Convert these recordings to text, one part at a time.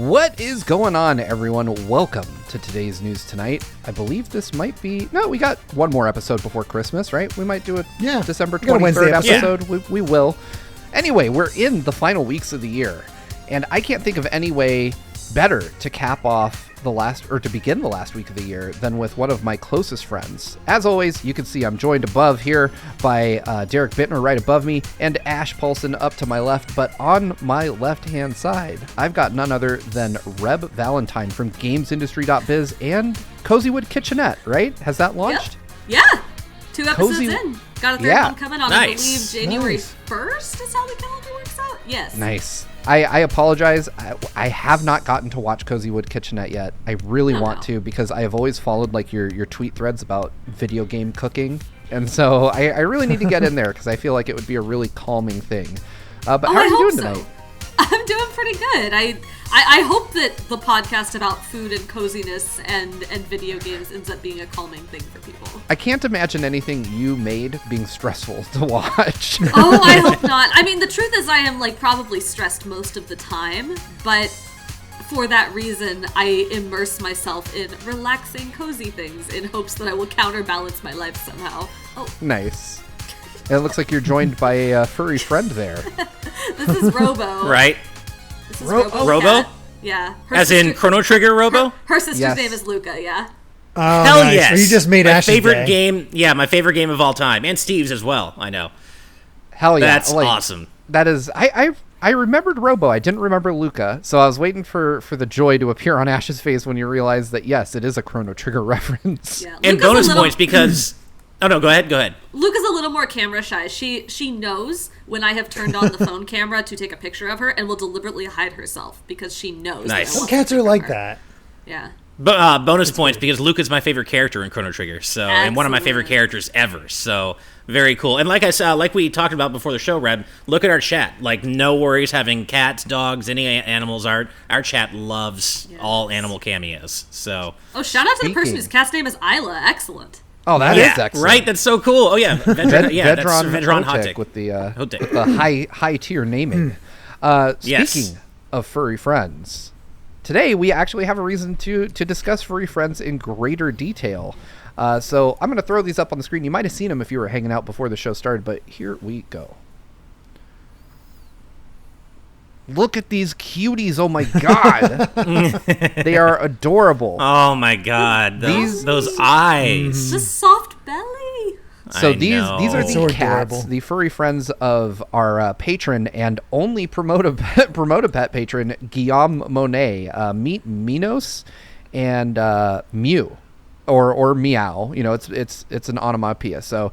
What is going on, everyone? Welcome to today's News Tonight. I believe this might be... No, we got one more episode before Christmas, right? We might do a December 23rd episode. Yeah. We will. Anyway, we're in the final weeks of the year, and I can't think of any way better to cap off to begin the last week of the year than with one of my closest friends. As always, you can see I'm joined above here by Derek Bittner right above me and Ash Paulson up to my left, but on my left-hand side, I've got none other than Reb Valentine from gameindustry.biz and Cozywood Kitchenette, right? Has that launched? Yep. Yeah. 2 episodes in. Got a third one coming on, I believe, January 1st is how the calendar works out. Yes. Nice. I apologize. I have not gotten to watch Cozywood Kitchenette yet. I really want to because I have always followed like your tweet threads about video game cooking. And so I really need to get in there because I feel like it would be a really calming thing. But how are you doing tonight? I'm doing pretty good. I hope that the podcast about food and coziness and video games ends up being a calming thing for people. I can't imagine anything you made being stressful to watch. Oh, I hope not. I mean, the truth is I am probably stressed most of the time, but for that reason, I immerse myself in relaxing, cozy things in hopes that I will counterbalance my life somehow. Oh. Nice. It looks like you're joined by a furry friend there. This is Robo. Right. This is Robo? Cat. Yeah. As in Chrono Trigger Robo? Her sister's name is Luca, yeah. Oh, Hell nice. yes. So you just made my Ash's favorite day. game. Yeah, my favorite game of all time. And Steve's as well, I know. Hell yeah. That's awesome. That is... I remembered Robo. I didn't remember Luca, so I was waiting for the joy to appear on Ash's face when you realized that, yes, it is a Chrono Trigger reference. Yeah. And bonus points because... Oh, no, go ahead. Luca's a little more camera shy. She knows when I have turned on the phone camera to take a picture of her and will deliberately hide herself because she knows. Nice. Some cats are like that. Yeah. But bonus points because Luca's my favorite character in Chrono Trigger, and one of my favorite characters ever. So very cool. And like I said, like we talked about before the show, Reb, look at our chat. Like no worries having cats, dogs, any animals. Our chat loves all animal cameos. So shout out to the person whose cat's name is Isla. Excellent. Oh, that is excellent. Right? That's so cool. Oh, yeah. Vedran Hotek with the high tier naming. Speaking of furry friends, today we actually have a reason to discuss furry friends in greater detail. So I'm going to throw these up on the screen. You might have seen them if you were hanging out before the show started, but here we go. Look at these cuties. Oh, my God. They are adorable. Oh, my God. Those eyes. The soft belly. So these are the cats, adorable. The furry friends of our patron and only promote-a-pet patron, Guillaume Monet. Meet Minos and Mew, or Meow. You know, it's an onomatopoeia. So...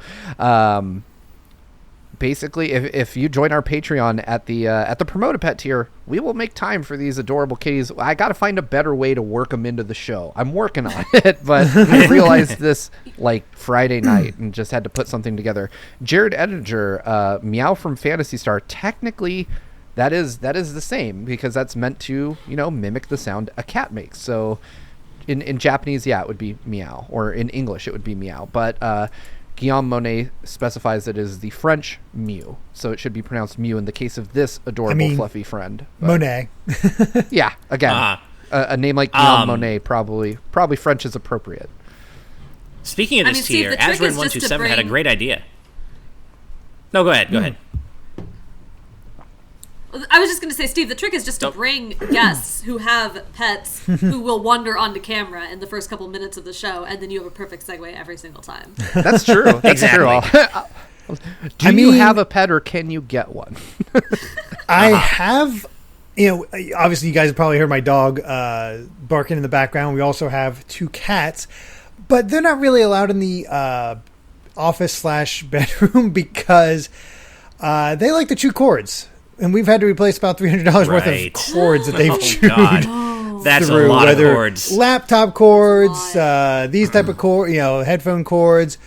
basically, if you join our Patreon at the Promote a Pet tier, we will make time for these adorable kitties. I got to find a better way to work them into the show. I'm working on it, but I realized this Friday night and just had to put something together. Jared Edinger, Meow from Phantasy Star. Technically, that is the same because that's meant to mimic the sound a cat makes. So in Japanese, it would be meow, or in English, it would be meow, but. Guillaume Monet specifies that it is the French Mew, so it should be pronounced Mew in the case of this adorable, fluffy friend. But, Monet. Yeah, again, a name like Guillaume Monet, probably French is appropriate. Speaking of this tier, Azrin127 had a great idea. No, go ahead. I was just going to say, Steve, the trick is just to bring guests who have pets who will wander onto camera in the first couple minutes of the show, and then you have a perfect segue every single time. That's true. Exactly. Do you have a pet, or can you get one? I have, obviously you guys have probably heard my dog barking in the background. We also have 2 cats, but they're not really allowed in the office/bedroom because they like to chew cords. And we've had to replace about $300 worth of cords that they've chewed. That's a lot of cords. Laptop cords, these type of cords, headphone cords,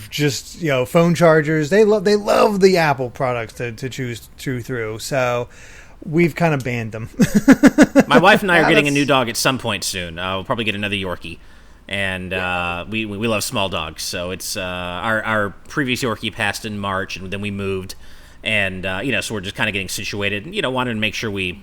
just phone chargers. They love the Apple products to chew through. So we've kind of banned them. My wife and I are getting a new dog at some point soon. We'll probably get another Yorkie. And we love small dogs. So it's our previous Yorkie passed in March, and then we moved. And, so we're just kind of getting situated, wanted to make sure we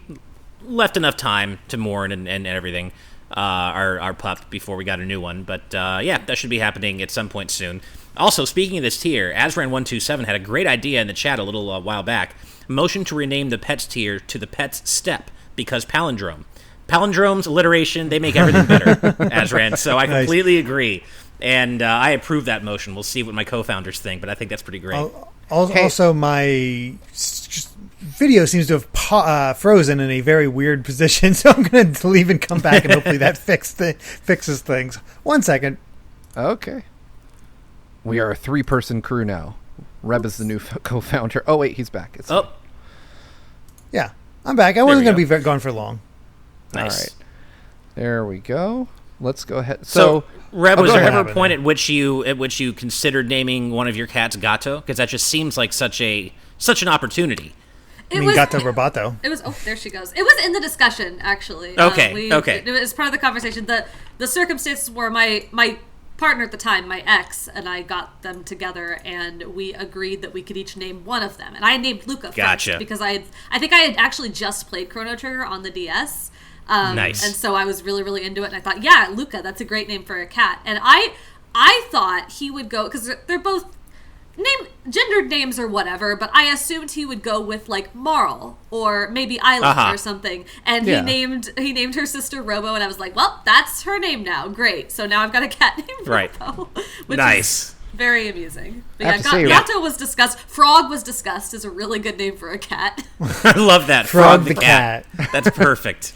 left enough time to mourn and everything. Our pup before we got a new one. But yeah, that should be happening at some point soon. Also, speaking of this tier, Azran127 had a great idea in the chat a little while back. Motion to rename the pets tier to the pets step because palindrome. Palindromes, alliteration, they make everything better, Azran. So I completely agree. And I approve that motion. We'll see what my co-founders think, but I think that's pretty great. Also, my video seems to have frozen in a very weird position, so I'm going to leave and come back, and hopefully that fixes things. 1 second. Okay. We are a 3-person crew now. Reb is the new co-founder. Oh, wait, he's back. Yeah, I'm back. I wasn't going to be gone for long. Nice. All right. There we go. Let's go ahead. So Reb, was there ever a point at which you considered naming one of your cats Gato? Because that just seems like such an opportunity. Gato Roboto. It was. Oh, there she goes. It was in the discussion, actually. Okay. It was part of the conversation. The circumstances were my partner at the time, my ex, and I got them together, and we agreed that we could each name one of them. And I named Luca first because I think I had actually just played Chrono Trigger on the DS. Nice. And so I was really, really into it, and I thought, yeah, Luca, that's a great name for a cat. And I thought he would go, because they're both gendered names or whatever, but I assumed he would go with like Marl or maybe Isla or something. And he named her sister Robo, and I was like, well, that's her name now. Great. So now I've got a cat named Robo. Which is very amusing. But Gato was discussed. Frog was discussed as a really good name for a cat. I love that. Frog the cat. That's perfect.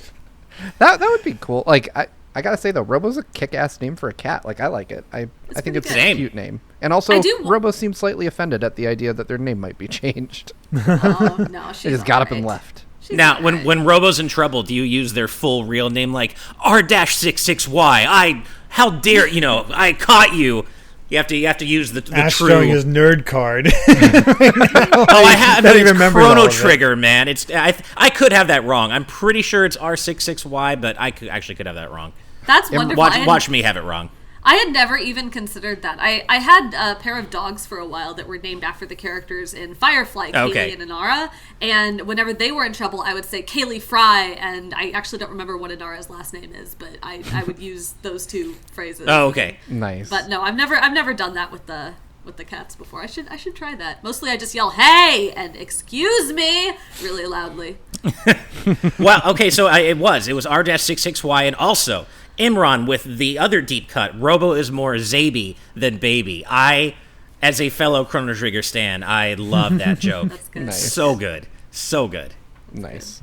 That would be cool. Like I gotta say though, Robo's a kick-ass name for a cat. Like I like it. I think it's a cute name. And also, Robo seemed slightly offended at the idea that their name might be changed. Oh no, she just got up and left. Now, when Robo's in trouble, do you use their full real name like R-66Y? How dare I caught you. You have to use the Ash true. Showing his nerd card. I have. It's Chrono Trigger, man. I could have that wrong. I'm pretty sure it's R66Y, but I could have that wrong. That's wonderful. Watch me have it wrong. I had never even considered that. I had a pair of dogs for a while that were named after the characters in Firefly, Kaylee and Inara. And whenever they were in trouble, I would say Kaylee Fry, and I actually don't remember what Inara's last name is, but I would use those two phrases. Oh, okay. Nice. But no, I've never done that with the cats before. I should try that. Mostly I just yell "Hey!" and "Excuse me" really loudly. Well, okay, so it was R-66Y, and also Imran with the other deep cut. Robo is more Zaby than baby. As a fellow Chrono Trigger stan, I love that joke. That's good. Nice. So good. Nice.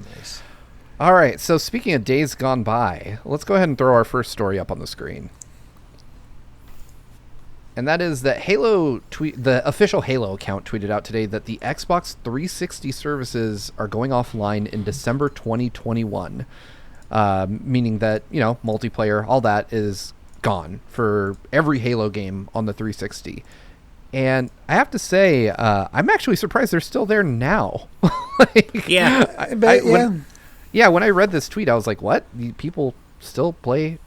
All right, so speaking of days gone by, let's go ahead and throw our first story up on the screen. And that is that the official Halo account tweeted out today that the Xbox 360 services are going offline in December 2021. Meaning that, multiplayer, all that is gone for every Halo game on the 360. And I have to say, I'm actually surprised they're still there now. When I read this tweet, I was like, what? People still play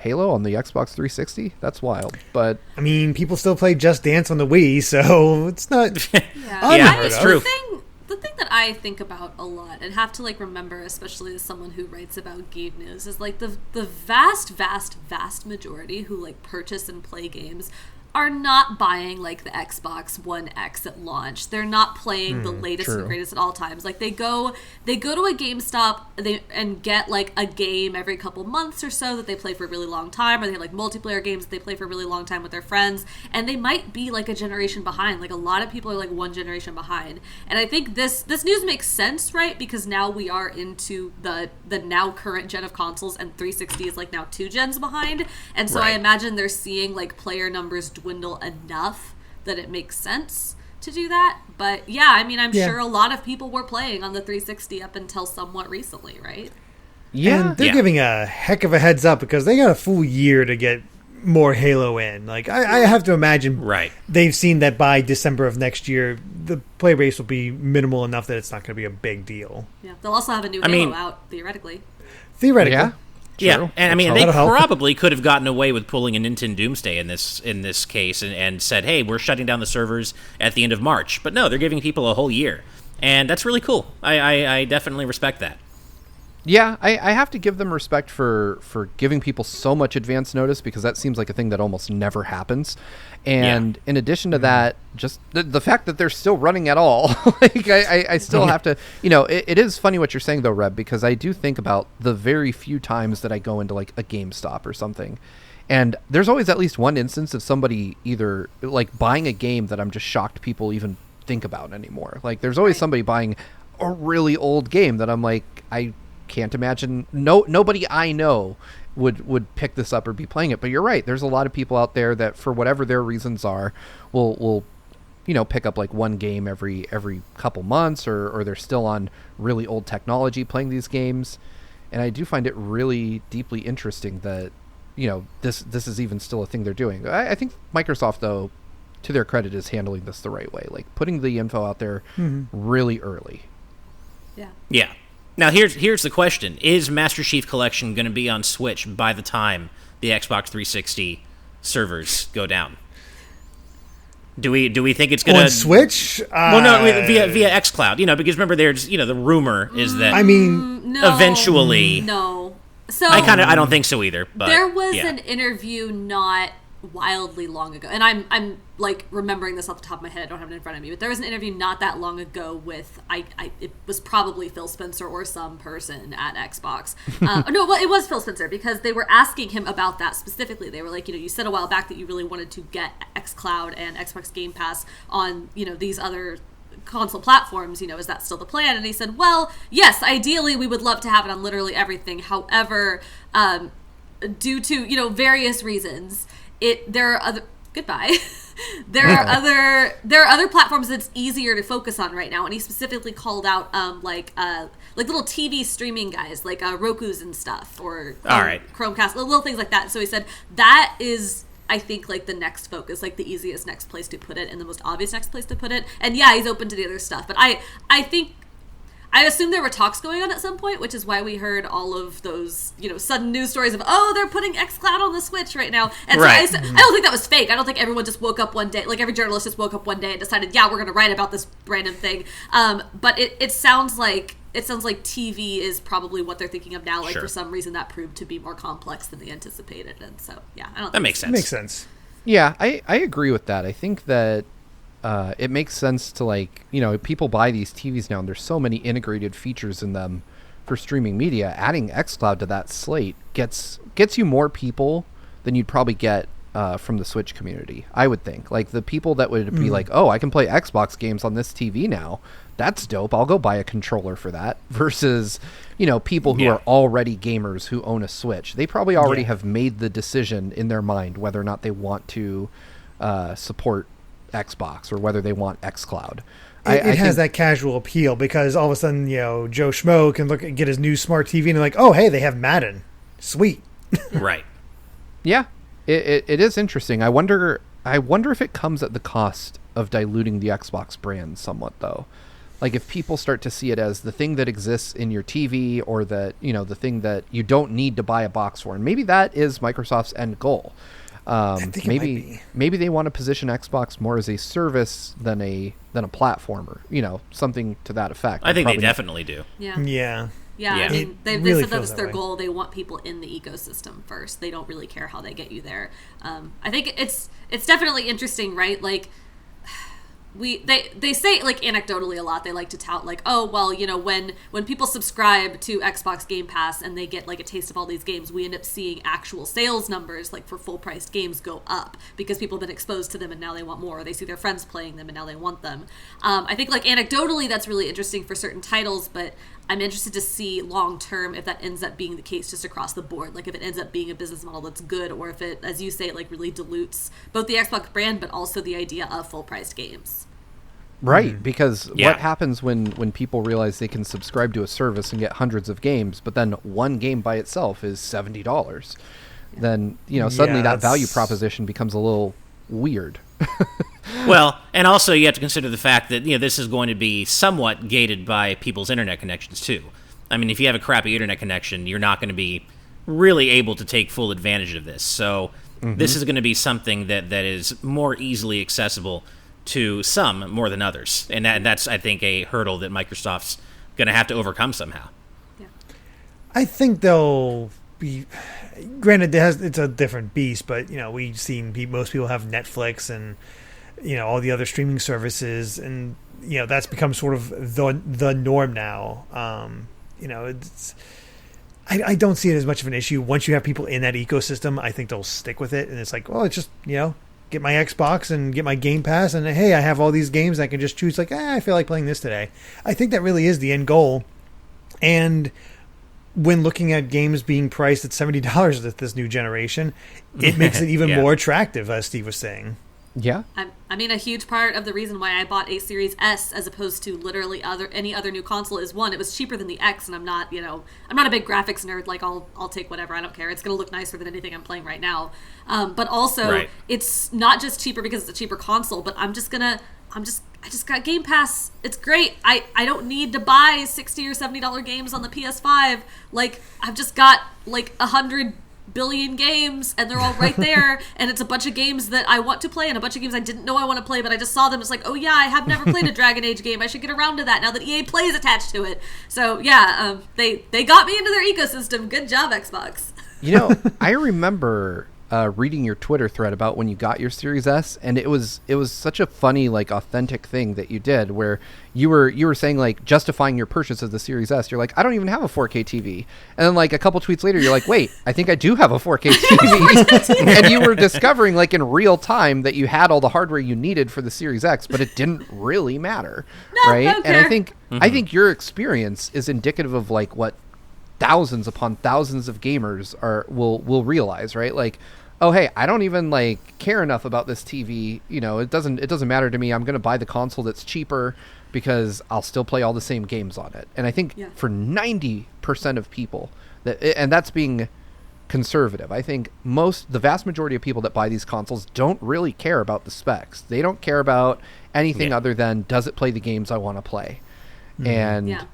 Halo on the Xbox 360? That's wild. But I mean, people still play Just Dance on the Wii, so it's not it's true. The thing that I think about a lot and have to remember, especially as someone who writes about game news, is the vast majority who purchase and play games are not buying the Xbox One X at launch. They're not playing the latest and greatest at all times. They go to a GameStop and get a game every couple months or so that they play for a really long time, or they have multiplayer games that they play for a really long time with their friends, and they might be a generation behind. A lot of people are one generation behind. And I think this news makes sense, right? Because now we are into the now current gen of consoles, and 360 is now 2 gens behind. And so I imagine they're seeing player numbers dwindle enough that it makes sense to do that. But I'm sure a lot of people were playing on the 360 up until somewhat recently, right? Yeah, and they're giving a heck of a heads up because they got a full year to get more Halo in. I have to imagine they've seen that by December of next year the play base will be minimal enough that it's not going to be a big deal. Yeah, they'll also have a new Halo out theoretically. Yeah, and they probably could have gotten away with pulling a Nintendo Doomsday in this case and said, hey, we're shutting down the servers at the end of March. But no, they're giving people a whole year. And that's really cool. I definitely respect that. Yeah, I have to give them respect for giving people so much advance notice, because that seems like a thing that almost never happens. And in addition to that, just the fact that they're still running at all, like I still have to, it is funny what you're saying though, Reb, because I do think about the very few times that I go into like a GameStop or something. And there's always at least one instance of somebody either like buying a game that I'm just shocked people even think about anymore. Like there's always somebody buying a really old game that I'm like, I can't imagine nobody I know would pick this up or be playing it. But you're right, there's a lot of people out there that for whatever their reasons are will pick up like one game every couple months, or they're still on really old technology playing these games. And I do find it really deeply interesting that this is even still a thing they're doing. I think Microsoft, though, to their credit, is handling this the right way, like putting the info out there really early. Yeah. Now, here's the question. Is Master Chief Collection going to be on Switch by the time the Xbox 360 servers go down? Do we think it's going to... On Switch? Well, no, via xCloud. Because remember, there's, the rumor is that... no, eventually... No. So I don't think so either. But, there was an interview not wildly long ago, and I'm like remembering this off the top of my head. I don't have it in front of me, but there was an interview not that long ago with it was probably Phil Spencer or some person at Xbox. No, well, it was Phil Spencer, because they were asking him about that specifically. They were like, you said a while back that you really wanted to get xCloud and Xbox Game Pass on these other console platforms, is that still the plan? And he said, well, yes, ideally we would love to have it on literally everything. However, due to various reasons, there are other there are other platforms that's easier to focus on right now. And he specifically called out like little TV streaming guys, like Roku's and stuff, or Chromecast, little things like that. So he said that is, I think, like the next focus, like the easiest next place to put it and the most obvious next place to put it. And yeah, he's open to the other stuff. But I assume there were talks going on at some point, which is why we heard all of those, sudden news stories of, they're putting xCloud on the Switch right now. And so I don't think that was fake. I don't think everyone just woke up one day, like every journalist just woke up one day and decided, we're going to write about this random thing. But it sounds like TV is probably what they're thinking of now. Like for some reason that proved to be more complex than they anticipated. And so, I don't think that makes sense. Makes sense. Yeah, I agree with that. I think that it makes sense to people buy these TVs now and there's so many integrated features in them for streaming media. Adding xCloud to that slate gets you more people than you'd probably get from the Switch community, I would think. Like the people that would be like, I can play Xbox games on this TV now. That's dope. I'll go buy a controller for that. Versus, people who are already gamers who own a Switch. They probably already have made the decision in their mind whether or not they want to support Xbox or whether they want xCloud. It has that casual appeal because all of a sudden, Joe Schmo can get his new smart TV and they're like, oh, hey, they have Madden. Sweet. Right. Yeah. It is interesting. I wonder if it comes at the cost of diluting the Xbox brand somewhat, though. Like if people start to see it as the thing that exists in your TV, or that, the thing that you don't need to buy a box for. And maybe that is Microsoft's end goal. Maybe they want to position Xbox more as a service than a platformer, something to that effect. I think they definitely do. Yeah. I mean, they said that was their goal. They want people in the ecosystem first. They don't really care how they get you there. I think it's definitely interesting, right? Like they say, like, anecdotally a lot, they like to tout like, when people subscribe to Xbox Game Pass and they get like a taste of all these games, we end up seeing actual sales numbers, like for full priced games, go up because people have been exposed to them and now they want more, or they see their friends playing them and now they want them. I think like anecdotally that's really interesting for certain titles, but I'm interested to see long term if that ends up being the case just across the board. Like if it ends up being a business model that's good, or if it, as you say, like really dilutes both the Xbox brand but also the idea of full priced games. Right, because what happens when people realize they can subscribe to a service and get hundreds of games, but then one game by itself is $70? Then, suddenly that value proposition becomes a little weird. Well, and also you have to consider the fact that, this is going to be somewhat gated by people's internet connections too. I mean, if you have a crappy internet connection, you're not going to be really able to take full advantage of this. So this is going to be something that is more easily accessible to some more than others. And that's, I think, a hurdle that Microsoft's going to have to overcome somehow. I think they'll be. Granted, it's a different beast, but we've seen most people have Netflix and all the other streaming services, and that's become sort of the norm now. It's. I don't see it as much of an issue. Once you have people in that ecosystem, I think they'll stick with it, and it's like, well, it's just get my Xbox and get my Game Pass, and hey, I have all these games I can just choose. Like, I feel like playing this today. I think that really is the end goal. And when looking at games being priced at $70 at this new generation, it makes it even more attractive, as Steve was saying. Yeah. I mean, a huge part of the reason why I bought a Series S as opposed to literally any other new console is, one, it was cheaper than the X, and I'm not a big graphics nerd. Like, I'll take whatever. I don't care. It's going to look nicer than anything I'm playing right now. But also, it's not just cheaper because it's a cheaper console, but I just got Game Pass. It's great. I don't need to buy $60 or $70 games on the PS5. Like, I've just got like 100 billion games, and they're all right there, and it's a bunch of games that I want to play and a bunch of games I didn't know I want to play, but I just saw them. It's like, oh yeah, I have never played a Dragon Age game. I should get around to that now that EA Play is attached to it. So yeah, they got me into their ecosystem. Good job, Xbox. I remember reading your Twitter thread about when you got your Series S, and it was such a funny, like, authentic thing that you did, where you were saying, like, justifying your purchase of the Series S. You're like, I don't even have a 4K TV, and then like a couple tweets later, you're like, wait, I think I do have a 4K TV, and you were discovering, like, in real time that you had all the hardware you needed for the Series X, but it didn't really matter, right? And I think your experience is indicative of, like, what thousands upon thousands of gamers will realize, right? Like, oh, hey, I don't even like care enough about this TV. It doesn't matter to me. I'm going to buy the console that's cheaper because I'll still play all the same games on it. And I think for 90% of people, and that's being conservative, I think the vast majority of people that buy these consoles don't really care about the specs. They don't care about anything other than, does it play the games I want to play? And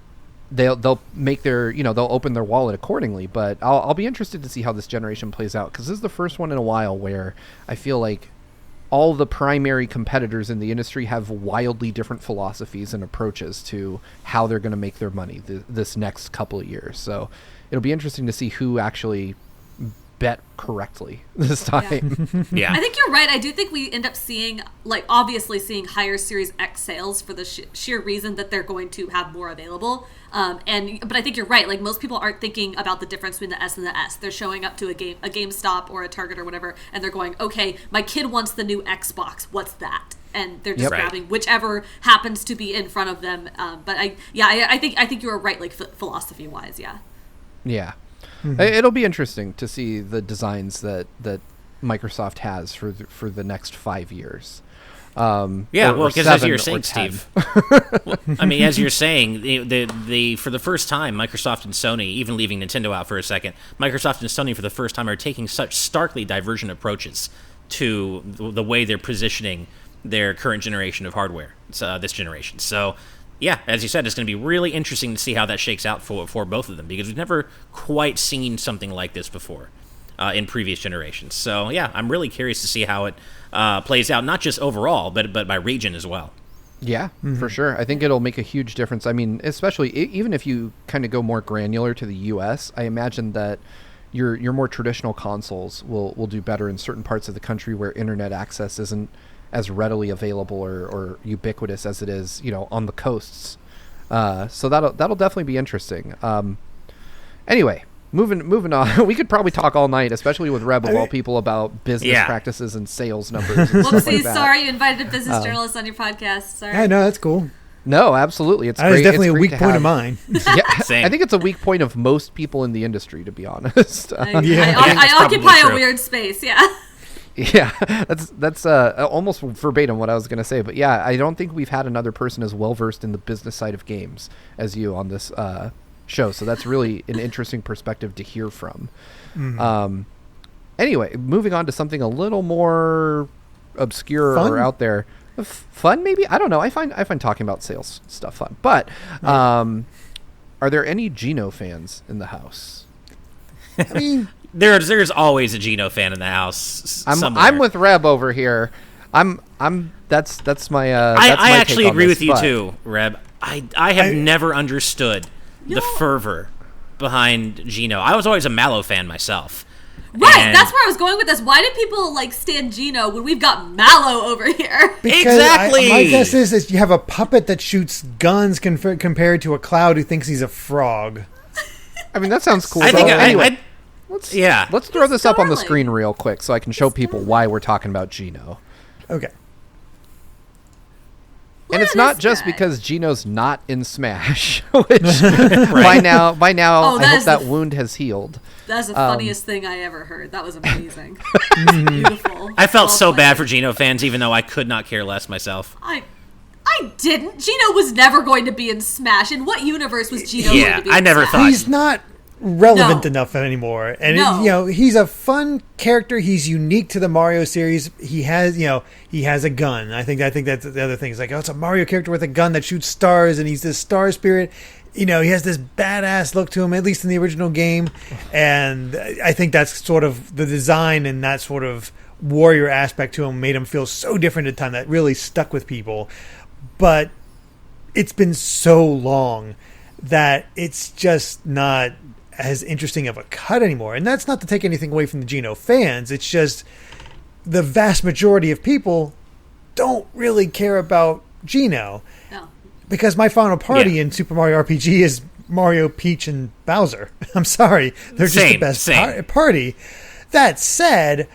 they'll make their, they'll open their wallet accordingly. But I'll be interested to see how this generation plays out, because this is the first one in a while where I feel like all the primary competitors in the industry have wildly different philosophies and approaches to how they're going to make their money this next couple of years. So it'll be interesting to see who actually bet correctly this time. Yeah. I think you're right. I do think we end up seeing, like, obviously seeing higher Series X sales for the sheer reason that they're going to have more available. But I think you're right. Like, most people aren't thinking about the difference between the S and the S. They're showing up to a GameStop or a Target or whatever, and they're going, okay, my kid wants the new Xbox. What's that? And they're just grabbing whichever happens to be in front of them. But I think you were right, like, philosophy wise. Yeah. Yeah. Mm-hmm. It'll be interesting to see the designs that Microsoft has for the next 5 years. Because as you're saying, Steve, I mean, as you're saying, the for the first time, Microsoft and Sony, even leaving Nintendo out for a second, Microsoft and Sony for the first time are taking such starkly divergent approaches to the way they're positioning their current generation of hardware, this generation. So, yeah, as you said, it's going to be really interesting to see how that shakes out for both of them, because we've never quite seen something like this before in previous generations. So, yeah, I'm really curious to see how it plays out, not just overall, but by region as well. Yeah, for sure. I think it'll make a huge difference. I mean, especially even if you kind of go more granular to the U.S., I imagine that your more traditional consoles will do better in certain parts of the country where internet access isn't as readily available or ubiquitous as it is, on the coasts. So that'll definitely be interesting. Anyway, moving on. We could probably talk all night, especially with Reb of all people, about business practices and sales numbers. And stuff like that. Sorry, you invited a business journalist on your podcast. Sorry. I know, that's cool. No, absolutely. It's that great. It's definitely a weak point of mine. Yeah, same. I think it's a weak point of most people in the industry, to be honest. I occupy a weird space. Yeah. Yeah, that's almost verbatim what I was going to say. But yeah, I don't think we've had another person as well versed in the business side of games as you on this show. So that's really an interesting perspective to hear from. Mm-hmm. Anyway, moving on to something a little more obscure or out there. Fun, maybe? I don't know. I find talking about sales stuff fun. But are there any Geno fans in the house? I mean, there's always a Geno fan in the house. I'm with Reb over here. That's my. I actually agree with you too, Reb. I have never understood the fervor behind Geno. I was always a Mallow fan myself. Right, and that's where I was going with this. Why did people stand Geno when we've got Mallow over here? Because exactly. My guess is you have a puppet that shoots guns compared to a Cloud who thinks he's a frog. I mean, that sounds cool. Anyway, let's throw this up on the screen real quick so I can show people why we're talking about Geno. Okay. And it's not just because Geno's not in Smash, which by now I hope that wound has healed. That's the funniest thing I ever heard. That was amazing. Beautiful. I felt so bad for Geno fans, even though I could not care less myself. I didn't. Geno was never going to be in Smash. In what universe was Geno going to be in Smash? I never thought. He's not relevant enough anymore. And he's a fun character. He's unique to the Mario series. He has a gun. I think that's the other thing. It's like, it's a Mario character with a gun that shoots stars, and he's this star spirit. He has this badass look to him, at least in the original game. And I think that's sort of the design and that sort of warrior aspect to him made him feel so different at the time that really stuck with people. But it's been so long that it's just not as interesting of a cut anymore. And that's not to take anything away from the Geno fans. It's just the vast majority of people don't really care about Geno. No. Because my final party in Super Mario RPG is Mario, Peach, and Bowser. I'm sorry. They're just the best party. That said,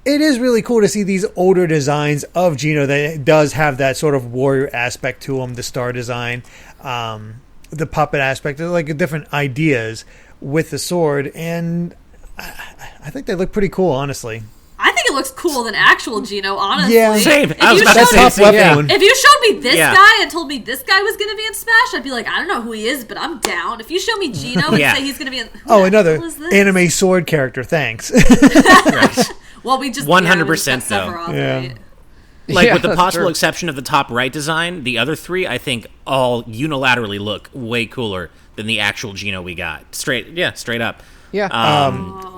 it is really cool to see these older designs of Geno that does have that sort of warrior aspect to him, the star design, the puppet aspect, like different ideas with the sword. And I think they look pretty cool, honestly. I think it looks cooler than actual Geno, honestly. Yeah, same. If you showed me this guy and told me this guy was going to be in Smash, I'd be like, I don't know who he is, but I'm down. If you show me Geno and say he's going to be in... another anime sword character, thanks. Right. Well, we just... 100% though. Right? With the possible exception of the top right design, the other three, I think, all unilaterally look way cooler than the actual Geno we got. Straight up. Yeah.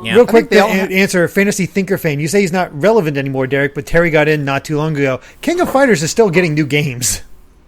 Real quick, the answer, Fantasy Thinker fan. You say he's not relevant anymore, Derek, but Terry got in not too long ago. King of Fighters is still getting new games.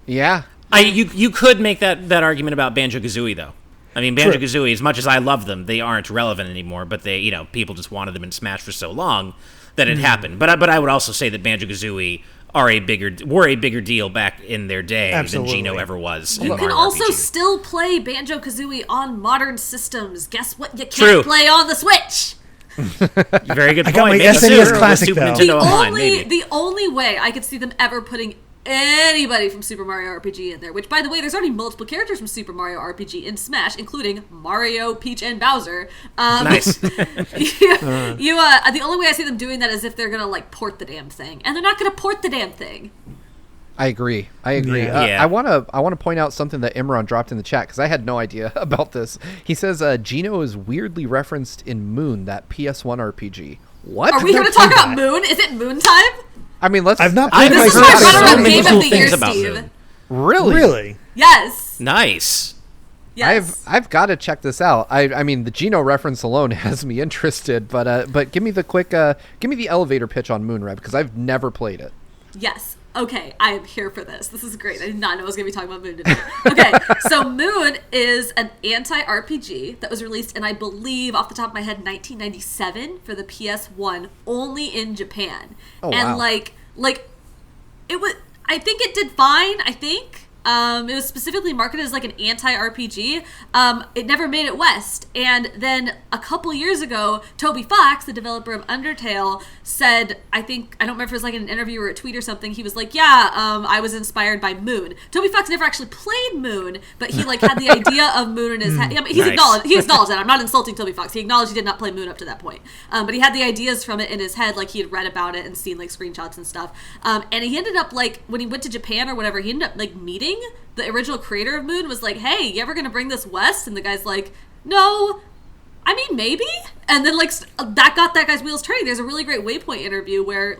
Yeah. You could make that argument about Banjo-Kazooie, though. I mean, Banjo-Kazooie, as much as I love them, they aren't relevant anymore, but they, people just wanted them in Smash for so long that it happened. But I would also say that Banjo-Kazooie were a bigger deal back in their day than Geno ever was. You can also still play Banjo-Kazooie on modern systems. Guess what? You can't play on the Switch. Very good point. I got my SNES Classic, though. The only way I could see them ever putting anybody from Super Mario RPG in there, which, by the way, there's already multiple characters from Super Mario RPG in Smash, including Mario, Peach, and Bowser. Nice. The only way I see them doing that is if they're gonna port the damn thing, and they're not gonna port the damn thing. I agree. I want to point out something that Imran dropped in the chat because I had no idea about this. He says Geno is weirdly referenced in Moon, that PS1 RPG. What? Are we going to talk about Moon? Is it Moon time? I mean, I've not played This is my runner-up game of the year, Steve. Really? Yes. Nice. Yes. I've got to check this out. I mean, the Geno reference alone has me interested, but give me the elevator pitch on Moon, Reb, because I've never played it. Yes. Okay, I am here for this. This is great. I did not know I was going to be talking about Moon today. Okay, so Moon is an anti-RPG that was released in, I believe, off the top of my head, 1997 for the PS1, only in Japan. Oh, and wow. It was, I think it did fine, it was specifically marketed as an anti-RPG. It never made it west. And then a couple years ago, Toby Fox, the developer of Undertale, said, I don't remember if it was in an interview or a tweet or something, he was like, I was inspired by Moon. Toby Fox never actually played Moon, but he had the idea of Moon in his head. I mean, he acknowledged that. I'm not insulting Toby Fox. He acknowledged he did not play Moon up to that point. But he had the ideas from it in his head, he had read about it and seen screenshots and stuff. And he ended up when he went to Japan or whatever, he ended up meeting the original creator of Moon, was like, hey, you ever gonna bring this west? And the guy's like, no, I mean, maybe. And then that got that guy's wheels turning. There's a really great Waypoint interview where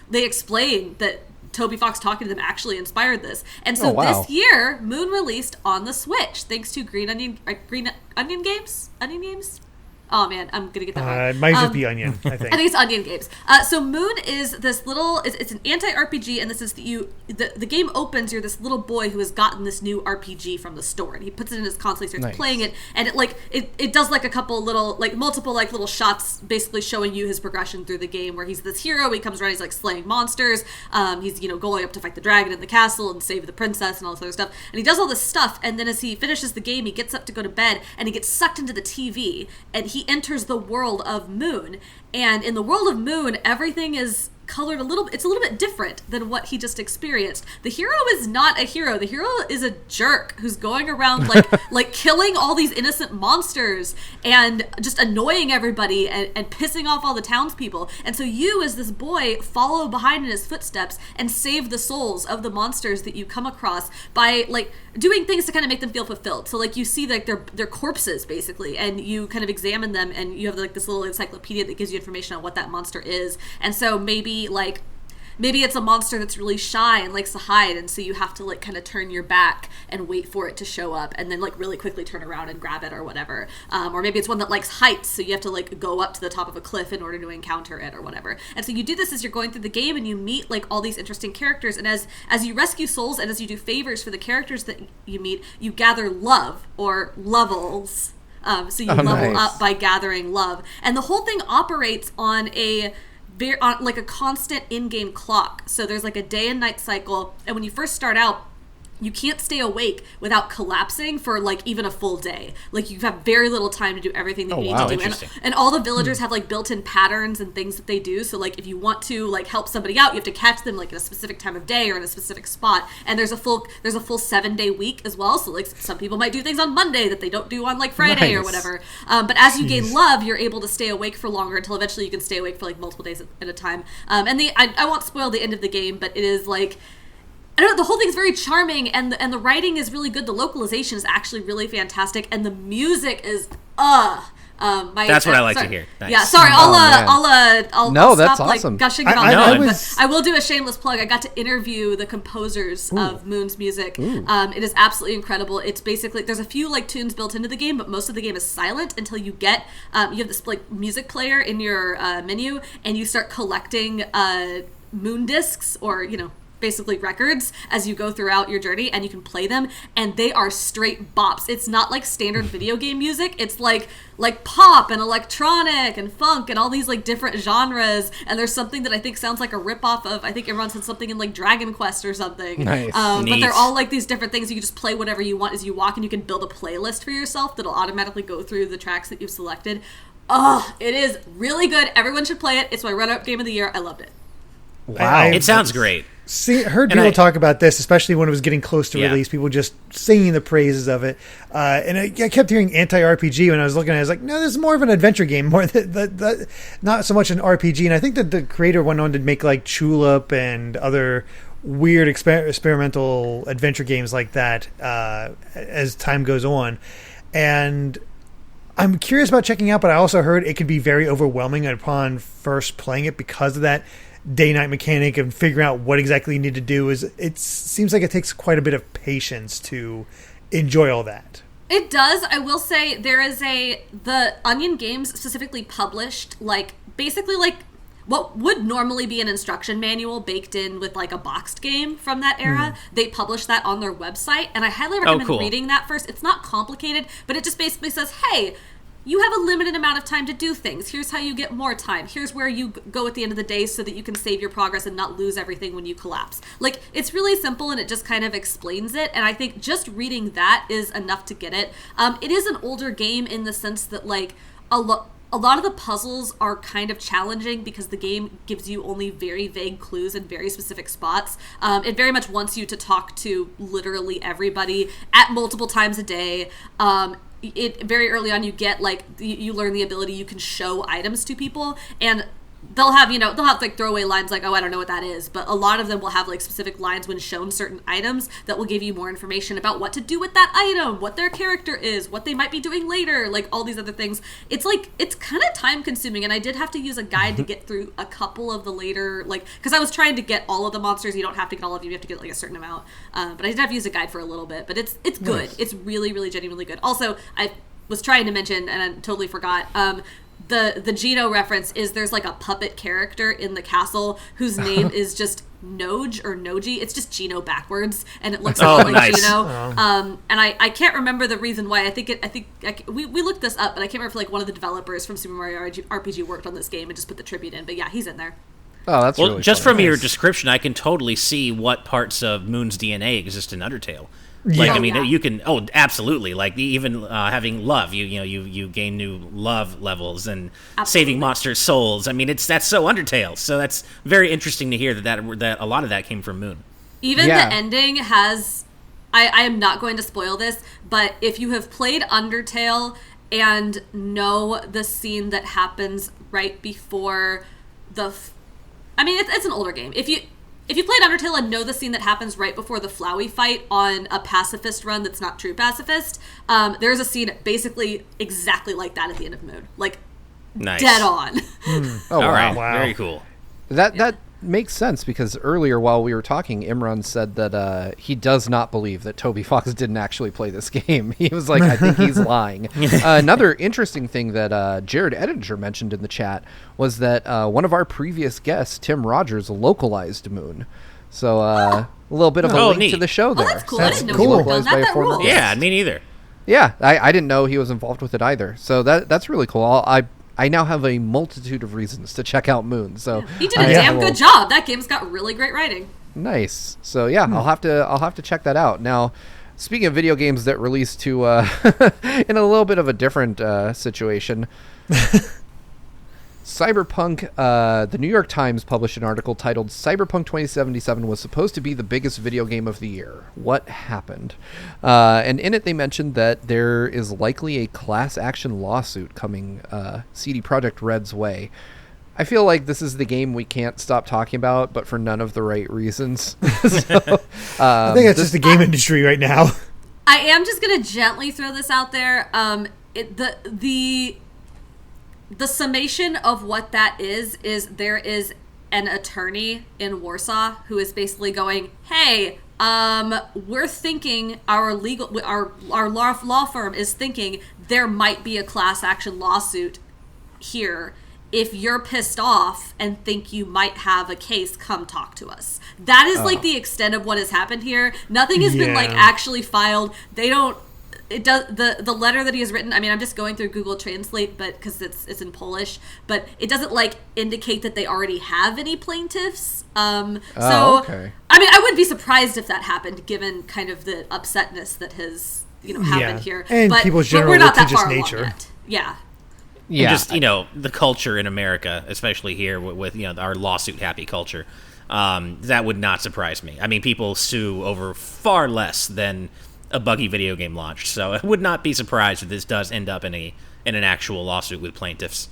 they explain that Toby Fox talking to them actually inspired this. And so this year, Moon released on the Switch, thanks to Green Onion Games. Oh man, I'm gonna get that wrong. It might just be Onion, I think. I think it's Onion Games. So Moon is this little, it's an anti-RPG, and this is the game opens, you're this little boy who has gotten this new RPG from the store, and he puts it in his console, he starts playing it, and it does like a couple little, like multiple like little shots basically showing you his progression through the game, where he's this hero, he comes around, he's like slaying monsters, he's, going up to fight the dragon in the castle and save the princess and all this other stuff, and he does all this stuff, and then as he finishes the game, he gets up to go to bed, and he gets sucked into the TV, and he enters the world of Moon. And in the world of Moon, everything is colored it's a little bit different than what he just experienced. The hero is not a hero. The hero is a jerk who's going around like killing all these innocent monsters and just annoying everybody and pissing off all the townspeople. And so you, as this boy, follow behind in his footsteps and save the souls of the monsters that you come across by like doing things to kind of make them feel fulfilled. So like you see like their corpses basically, and you kind of examine them, and you have like this little encyclopedia that gives you information on what that monster is. And so maybe it's a monster that's really shy and likes to hide, and so you have to like kind of turn your back and wait for it to show up, and then like really quickly turn around and grab it or whatever. Or maybe it's one that likes heights, so you have to like go up to the top of a cliff in order to encounter it or whatever. And so you do this as you're going through the game, and you meet like all these interesting characters, and as you rescue souls and as you do favors for the characters that you meet, you gather love or levels. So you level up by gathering love, and the whole thing operates on like a constant in-game clock. So there's like a day and night cycle, and when you first start out, you can't stay awake without collapsing for like even a full day. Like you have very little time to do everything that you need to do. And all the villagers have like built-in patterns and things that they do. So like if you want to like help somebody out, you have to catch them like at a specific time of day or in a specific spot. And there's a full 7-day week as well. So like some people might do things on Monday that they don't do on like Friday or whatever. But as you gain love, you're able to stay awake for longer until eventually you can stay awake for like multiple days at a time. And I won't spoil the end of the game, but it is like, I don't know, the whole thing's very charming, and the writing is really good. The localization is actually really fantastic, and the music is that's what I like to hear. Nice. Yeah, sorry, I'll no, stop that's awesome. Like gushing it on. But I will do a shameless plug. I got to interview the composers of Moon's music. It is absolutely incredible. It's basically, there's a few like tunes built into the game, but most of the game is silent until you get you have this like music player in your menu, and you start collecting moon discs, or basically records as you go throughout your journey, and you can play them, and they are straight bops. It's not like standard video game music. It's like pop and electronic and funk and all these like different genres, and there's something that I think sounds like a ripoff of, I think everyone said something in like Dragon Quest or something. Nice. But they're all like these different things. You can just play whatever you want as you walk, and you can build a playlist for yourself that'll automatically go through the tracks that you've selected. It is really good. Everyone should play it. It's my run-up game of the year. I loved it. Wow. It sounds great. Heard people talk about this, especially when it was getting close to release, people just singing the praises of it. And I kept hearing anti-RPG when I was looking at it. I was like, no, this is more of an adventure game, more not so much an RPG. And I think that the creator went on to make like Tulip and other weird experimental adventure games like that as time goes on. And I'm curious about checking out, but I also heard it can be very overwhelming upon first playing it because of that day-night mechanic and figuring out what exactly you need to do. It seems like it takes quite a bit of patience to enjoy all that. It does. I will say there is the Onion Games specifically published basically what would normally be an instruction manual baked in with like a boxed game from that era. They published that on their website, and I highly recommend reading that first. It's not complicated, but it just basically says, hey, you have a limited amount of time to do things. Here's how you get more time. Here's where you go at the end of the day so that you can save your progress and not lose everything when you collapse. Like, it's really simple, and it just kind of explains it. And I think just reading that is enough to get it. It is an older game in the sense that, like, a lot of the puzzles are kind of challenging because the game gives you only very vague clues in very specific spots. It very much wants you to talk to literally everybody at multiple times a day. It very early on you get you learn the ability you can show items to people, and they'll have like throwaway lines like, oh, I don't know what that is, but a lot of them will have like specific lines when shown certain items that will give you more information about what to do with that item, what their character is, what they might be doing later, like all these other things. It's kind of time consuming, and I did have to use a guide to get through a couple of the later, because I was trying to get all of the monsters. You don't have to get all of them, you have to get like a certain amount, but I did have to use a guide for a little bit, but it's good. Nice. It's really, really genuinely good. Also, was trying to mention, and I totally forgot. The Geno reference is there's like a puppet character in the castle whose name is just Noj or Noji. It's just Geno backwards, and it looks a lot like Geno. And I can't remember the reason why. We looked this up, but I can't remember if like one of the developers from Super Mario RPG worked on this game and just put the tribute in. But yeah, he's in there. Oh, that's really just funny. from your description, I can totally see what parts of Moon's DNA exist in Undertale. Like, you can. Oh, absolutely. Like even having love, you gain new love levels and saving monsters' souls. I mean, that's so Undertale. So that's very interesting to hear that a lot of that came from Moon. Even the ending has. I am not going to spoil this, but if you have played Undertale and know the scene that happens right before it's an older game. If you played Undertale and know the scene that happens right before the Flowey fight on a pacifist run that's not true pacifist, there's a scene basically exactly like that at the end of Moon. Like, dead on. Oh, all right. Wow. Very cool. That makes sense, because earlier while we were talking, Imran said that he does not believe that Toby Fox didn't actually play this game. He was like, I think he's lying. Another interesting thing that Jared Edinger mentioned in the chat was that one of our previous guests, Tim Rogers, localized Moon. So a little bit of a link neat. to the show there. Oh, that's cool. So I didn't know cool. he worked on that. That rules. Yeah, me neither. Yeah, I didn't know he was involved with it either. So that's really cool. I now have a multitude of reasons to check out Moon. So he did a damn good job. That game's got really great writing. Nice. So yeah, I'll have to check that out. Now, speaking of video games that released to in a little bit of a different situation, Cyberpunk, the New York Times published an article titled "Cyberpunk 2077 was supposed to be the biggest video game of the year. What happened?" And in it, they mentioned that there is likely a class action lawsuit coming CD Projekt Red's way. I feel like this is the game we can't stop talking about, but for none of the right reasons. I think it's just the game industry right now. I am just going to gently throw this out there. The summation of what that is there is an attorney in Warsaw who is basically going, hey, we're thinking our law firm is thinking there might be a class action lawsuit here. If you're pissed off and think you might have a case, come talk to us. That is like the extent of what has happened here. Nothing has been like actually filed. They don't. It does the letter that he has written. I mean, I'm just going through Google Translate, but because it's in Polish, but it doesn't like indicate that they already have any plaintiffs. Okay. I mean, I wouldn't be surprised if that happened, given kind of the upsetness that has happened here. And people's general litigious nature. Yeah. Yeah, and just the culture in America, especially here with our lawsuit happy culture, that would not surprise me. I mean, people sue over far less than a buggy video game launch, so I would not be surprised if this does end up in an actual lawsuit with plaintiffs.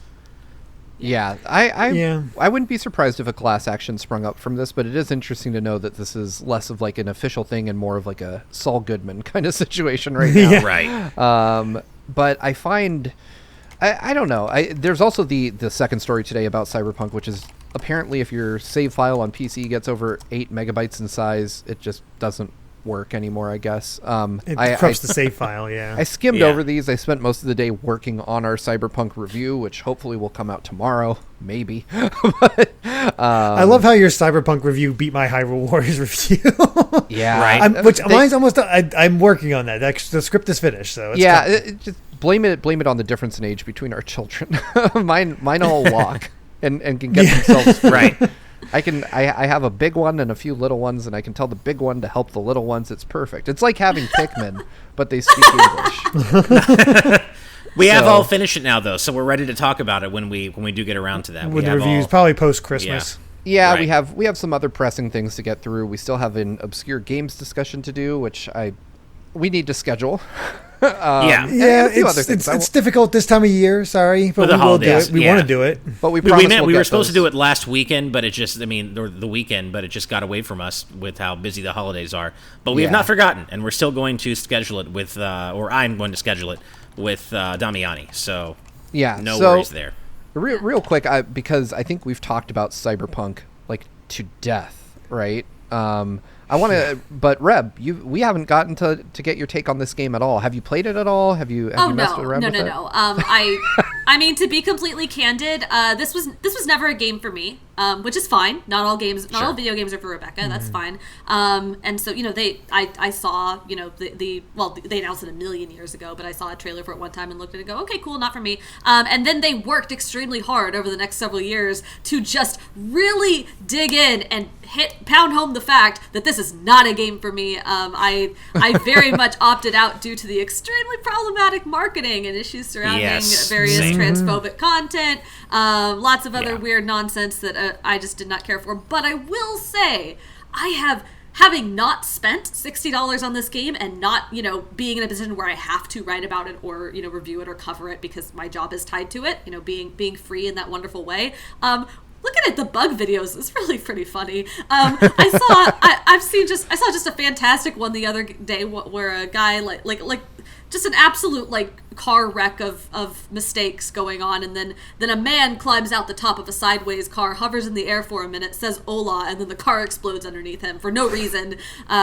Yeah, I wouldn't be surprised if a class action sprung up from this, but it is interesting to know that this is less of like an official thing and more of like a Saul Goodman kind of situation right now. Yeah. Right. But I find. I don't know. There's also the second story today about Cyberpunk, which is apparently if your save file on PC gets over 8 megabytes in size, it just doesn't work anymore, I guess. It corrupts the save file, yeah. I skimmed over these. I spent most of the day working on our Cyberpunk review, which hopefully will come out tomorrow, maybe. But, I love how your Cyberpunk review beat my Hyrule Warriors review. Yeah. Right. Mine's almost done. I'm working on that. The script is finished, so it's just blame it on the difference in age between our children. mine all walk and can get themselves right. I have a big one and a few little ones, and I can tell the big one to help the little ones. It's perfect. It's like having Pikmin, but they speak English. We have all finished it now, though, so we're ready to talk about it when we do get around to that. With the reviews, probably post-Christmas. Yeah, right. we have some other pressing things to get through. We still have an obscure games discussion to do, which we need to schedule. It's difficult this time of year. Sorry, but we will do it. We want to do it, but we were supposed to do it last weekend, but it just or the weekend, but it just got away from us with how busy the holidays are. But we have not forgotten, and we're still going to schedule it with, or I'm going to schedule it with Damiani. So no worries there. Real quick, because I think we've talked about Cyberpunk like to death, right? I want to, but Reb, we haven't gotten to get your take on this game at all. Have you played it at all? Have you messed around with it? No. I mean, to be completely candid, this was never a game for me, which is fine. Not all video games are for Rebecca. Mm-hmm. That's fine. And so, I saw, they announced it a million years ago, but I saw a trailer for it one time and looked at it and go, okay, cool, not for me. And then they worked extremely hard over the next several years to just really dig in and pound home the fact that this is not a game for me. I very much opted out due to the extremely problematic marketing and issues surrounding various transphobic content, lots of other weird nonsense that I just did not care for. But I will say, having not spent $60 on this game and not, being in a position where I have to write about it or, review it or cover it because my job is tied to it, being free in that wonderful way. Looking at the bug videos is really pretty funny. I saw just a fantastic one the other day where a guy like just an absolute car wreck of mistakes going on, and then a man climbs out the top of a sideways car, hovers in the air for a minute, says "Hola," and then the car explodes underneath him for no reason,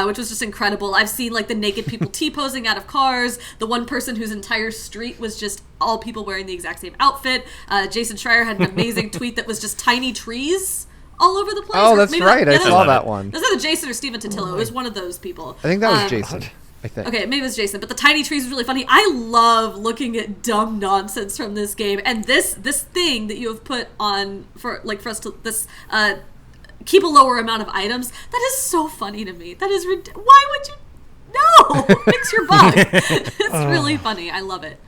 which was just incredible. I've seen the naked people T-posing out of cars, the one person whose entire street was just all people wearing the exact same outfit. Jason Schreier had an amazing tweet that was just tiny trees all over the place. Oh, that's right. I saw that one. That was either Jason or Steven Totillo. It was one of those people. I think that was Jason. I think. Okay, maybe it was Jason, but the tiny trees was really funny. I love looking at dumb nonsense from this game, and this thing that you have put on for us to keep a lower amount of items. That is so funny to me. That is why would you? No, fix your bug. It's really funny. I love it.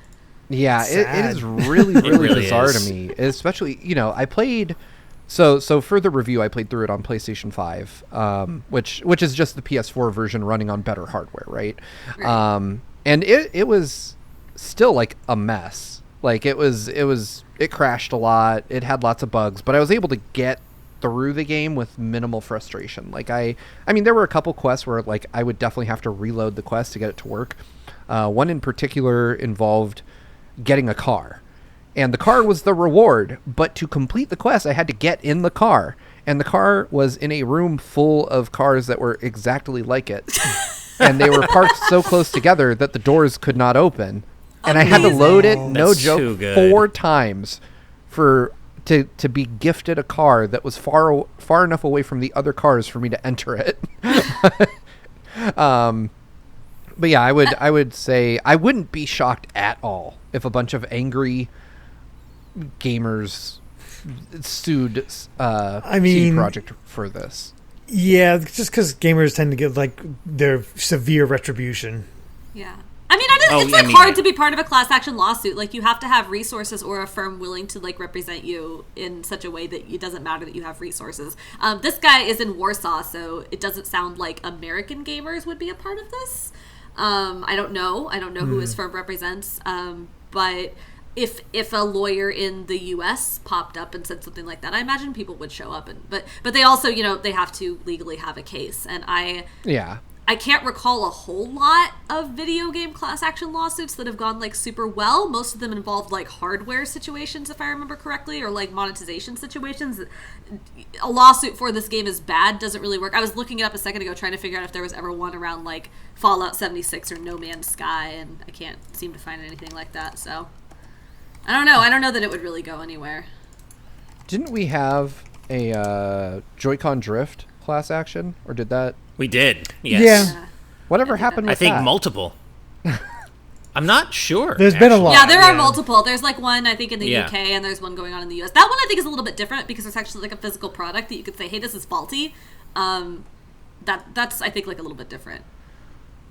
Yeah, it is really bizarre to me, especially I played. So for the review, I played through it on PlayStation 5, which is just the PS4 version running on better hardware, right? And it was still a mess. It crashed a lot. It had lots of bugs, but I was able to get through the game with minimal frustration. I mean, there were a couple quests where I would definitely have to reload the quest to get it to work. One in particular involved getting a car. And the car was the reward, but to complete the quest, I had to get in the car. And the car was in a room full of cars that were exactly like it. And they were parked so close together that the doors could not open. And I had to load it, no joke, 4 times to be gifted a car that was far enough away from the other cars for me to enter it. But yeah, I would say I wouldn't be shocked at all if a bunch of angry gamers sued CD Projekt for this. Yeah, just because gamers tend to get their severe retribution. Yeah. I mean, it's hard to be part of a class action lawsuit. You have to have resources or a firm willing to represent you in such a way that it doesn't matter that you have resources. This guy is in Warsaw, so it doesn't sound like American gamers would be a part of this. I don't know who his firm represents, but if a lawyer in the U.S. popped up and said something like that, I imagine people would show up. But they also, they have to legally have a case. And I can't recall a whole lot of video game class action lawsuits that have gone super well. Most of them involved hardware situations, if I remember correctly, or monetization situations. A lawsuit for this game is bad doesn't really work. I was looking it up a second ago trying to figure out if there was ever one around Fallout 76 or No Man's Sky, and I can't seem to find anything like that. So I don't know. I don't know that it would really go anywhere. Didn't we have a Joy-Con Drift class action, or did that? We did. Yes. Yeah. Whatever happened with that? I think multiple. I'm not sure. There's been a lot. Yeah, there are multiple. There's one, I think, in the UK, and there's one going on in the US. That one, I think, is a little bit different because there's actually a physical product that you could say, hey, this is faulty. That's, I think, a little bit different.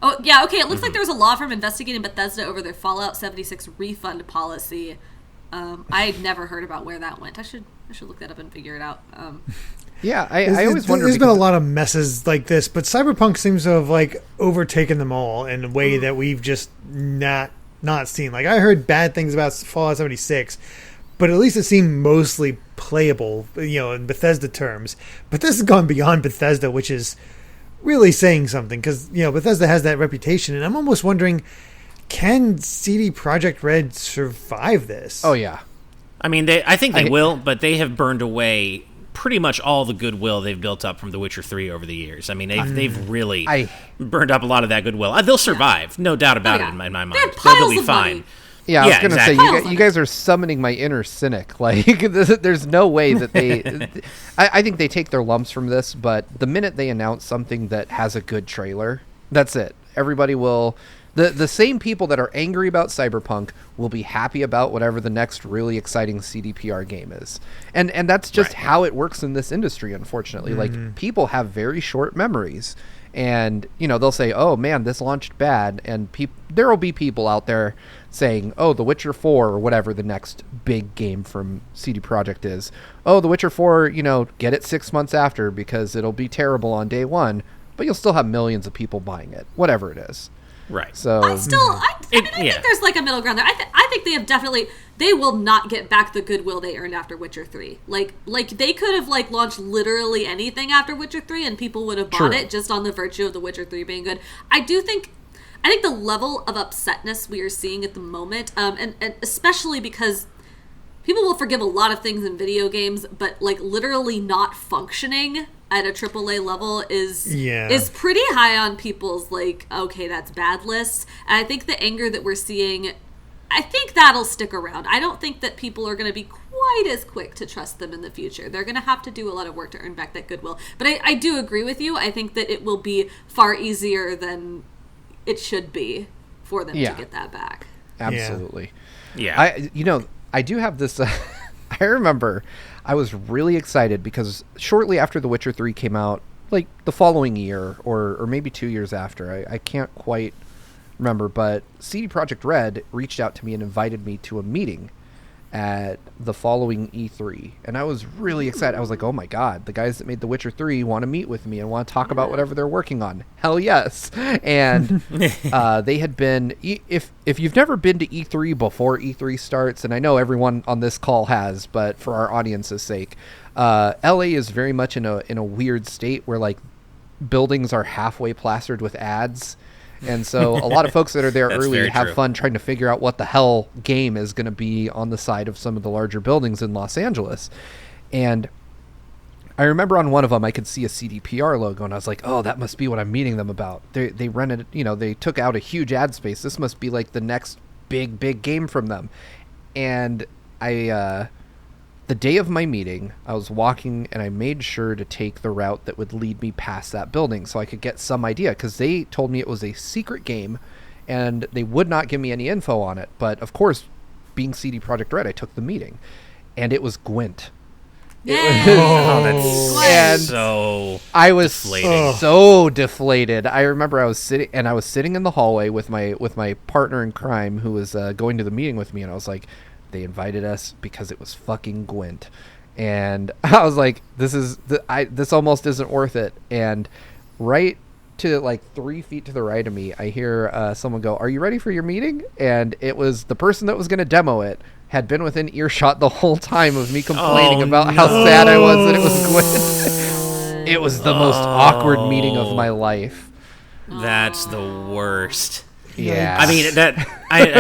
Oh, yeah, okay, it looks like there was a law firm investigating Bethesda over their Fallout 76 refund policy. I'd never heard about where that went. I should look that up and figure it out. Yeah, I always wonder. There's been a lot of messes like this, but Cyberpunk seems to have overtaken them all in a way that we've just not seen. I heard bad things about Fallout 76, but at least it seemed mostly playable, in Bethesda terms. But this has gone beyond Bethesda, which is really saying something because Bethesda has that reputation, and I'm almost wondering, can CD Projekt Red survive this? Oh yeah, I mean, I think they will, but they have burned away pretty much all the goodwill they've built up from The Witcher 3 over the years. I mean, they've really burned up a lot of that goodwill. They'll survive, no doubt about it in my mind. They'll be fine. Money. Yeah, I was going to say, you guys are summoning my inner cynic. Like, there's no way that they... I think they take their lumps from this, but the minute they announce something that has a good trailer, that's it. Everybody will... The same people that are angry about Cyberpunk will be happy about whatever the next really exciting CDPR game is. And that's just how it works in this industry, unfortunately. Like, people have very short memories. And, they'll say, oh, man, this launched bad. And there will be people out there saying, oh, The Witcher 4 or whatever the next big game from CD Projekt is. Oh, The Witcher 4, get it 6 months after because it'll be terrible on day one. But you'll still have millions of people buying it, whatever it is. Right. So I think there's like a middle ground there. I think they have they will not get back the goodwill they earned after Witcher 3. Like they could have launched literally anything after Witcher 3 and people would have bought it just on the virtue of the Witcher 3 being good. I think the level of upsetness we are seeing at the moment, and especially because people will forgive a lot of things in video games, but literally not functioning at a AAA level is pretty high on people's okay, that's bad lists. And I think the anger that we're seeing, I think that'll stick around. I don't think that people are going to be quite as quick to trust them in the future. They're going to have to do a lot of work to earn back that goodwill. But I do agree with you. I think that it will be far easier than it should be for them to get that back. Absolutely. Yeah. I do have this... I remember I was really excited because shortly after The Witcher 3 came out, the following year or maybe 2 years after, I can't quite remember, but CD Projekt Red reached out to me and invited me to a meeting at the following E3. And I was really excited. I was like, oh my God, the guys that made The Witcher 3 want to meet with me and want to talk about whatever they're working on. Hell yes. And they had been, if you've never been to E3 before E3 starts, and I know everyone on this call has, but for our audience's sake, LA is very much in a weird state where buildings are halfway plastered with ads. And so a lot of folks that are there early have fun trying to figure out what the hell game is going to be on the side of some of the larger buildings in Los Angeles. And I remember on one of them, I could see a CDPR logo, and I was like, oh, that must be what I'm meeting them about. They rented, they took out a huge ad space. This must be the next big game from them. And the day of my meeting, I was walking and I made sure to take the route that would lead me past that building so I could get some idea, because they told me it was a secret game and they would not give me any info on it. But of course, being CD Projekt Red, I took the meeting and it was Gwent. That's so I was deflating. So deflated. I remember I was sitting in the hallway with my partner in crime who was going to the meeting with me, and I was like, they invited us because it was fucking Gwent. And I was like, this almost isn't worth it. And right to 3 feet to the right of me, I hear someone go, are you ready for your meeting? And it was the person that was going to demo it had been within earshot the whole time of me complaining about how sad I was that it was Gwent. It was the most awkward meeting of my life. That's the worst. Yeah, I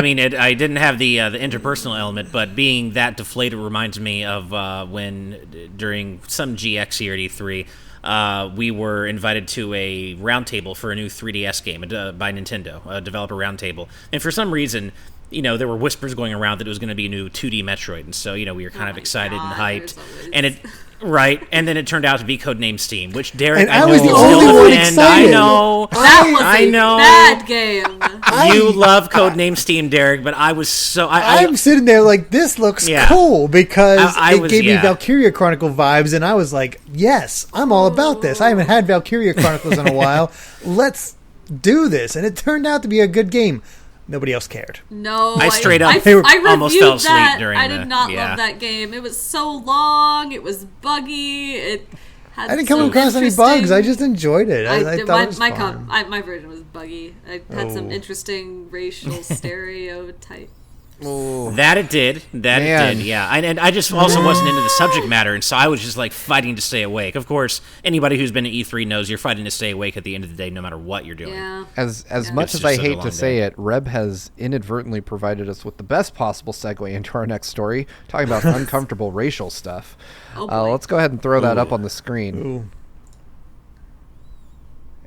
mean I didn't have the interpersonal element, but being that deflated reminds me of when during some GX here at E3, we were invited to a roundtable for a new 3DS game by Nintendo, a developer roundtable, and for some reason, there were whispers going around that it was going to be a new 2D Metroid, and so we were kind of excited and hyped, and it. Right, and then it turned out to be Codename Steam, which Derek, I was the only one excited. I know, that was a bad game. You love Codename Steam, Derek, but I was so. I'm sitting there this looks cool because it gave me Valkyria Chronicle vibes, and I was like, yes, I'm all about this. I haven't had Valkyria Chronicles in a while. Let's do this, and it turned out to be a good game. Nobody else cared. No, I straight up I almost fell asleep during I did not love that game. It was so long. It was buggy. I didn't come across any bugs. I just enjoyed it. I thought it was fun. My version was buggy. I had some interesting racial stereotype Ooh. That it did. Yeah. And I just also wasn't into the subject matter, and so I was just like fighting to stay awake. Of course, anybody who's been to E3 knows you're fighting to stay awake at the end of the day, no matter what you're doing. Yeah. As much as I hate to say it, Reb has inadvertently provided us with the best possible segue into our next story, talking about uncomfortable racial stuff. Let's go ahead and throw that up on the screen. Ooh.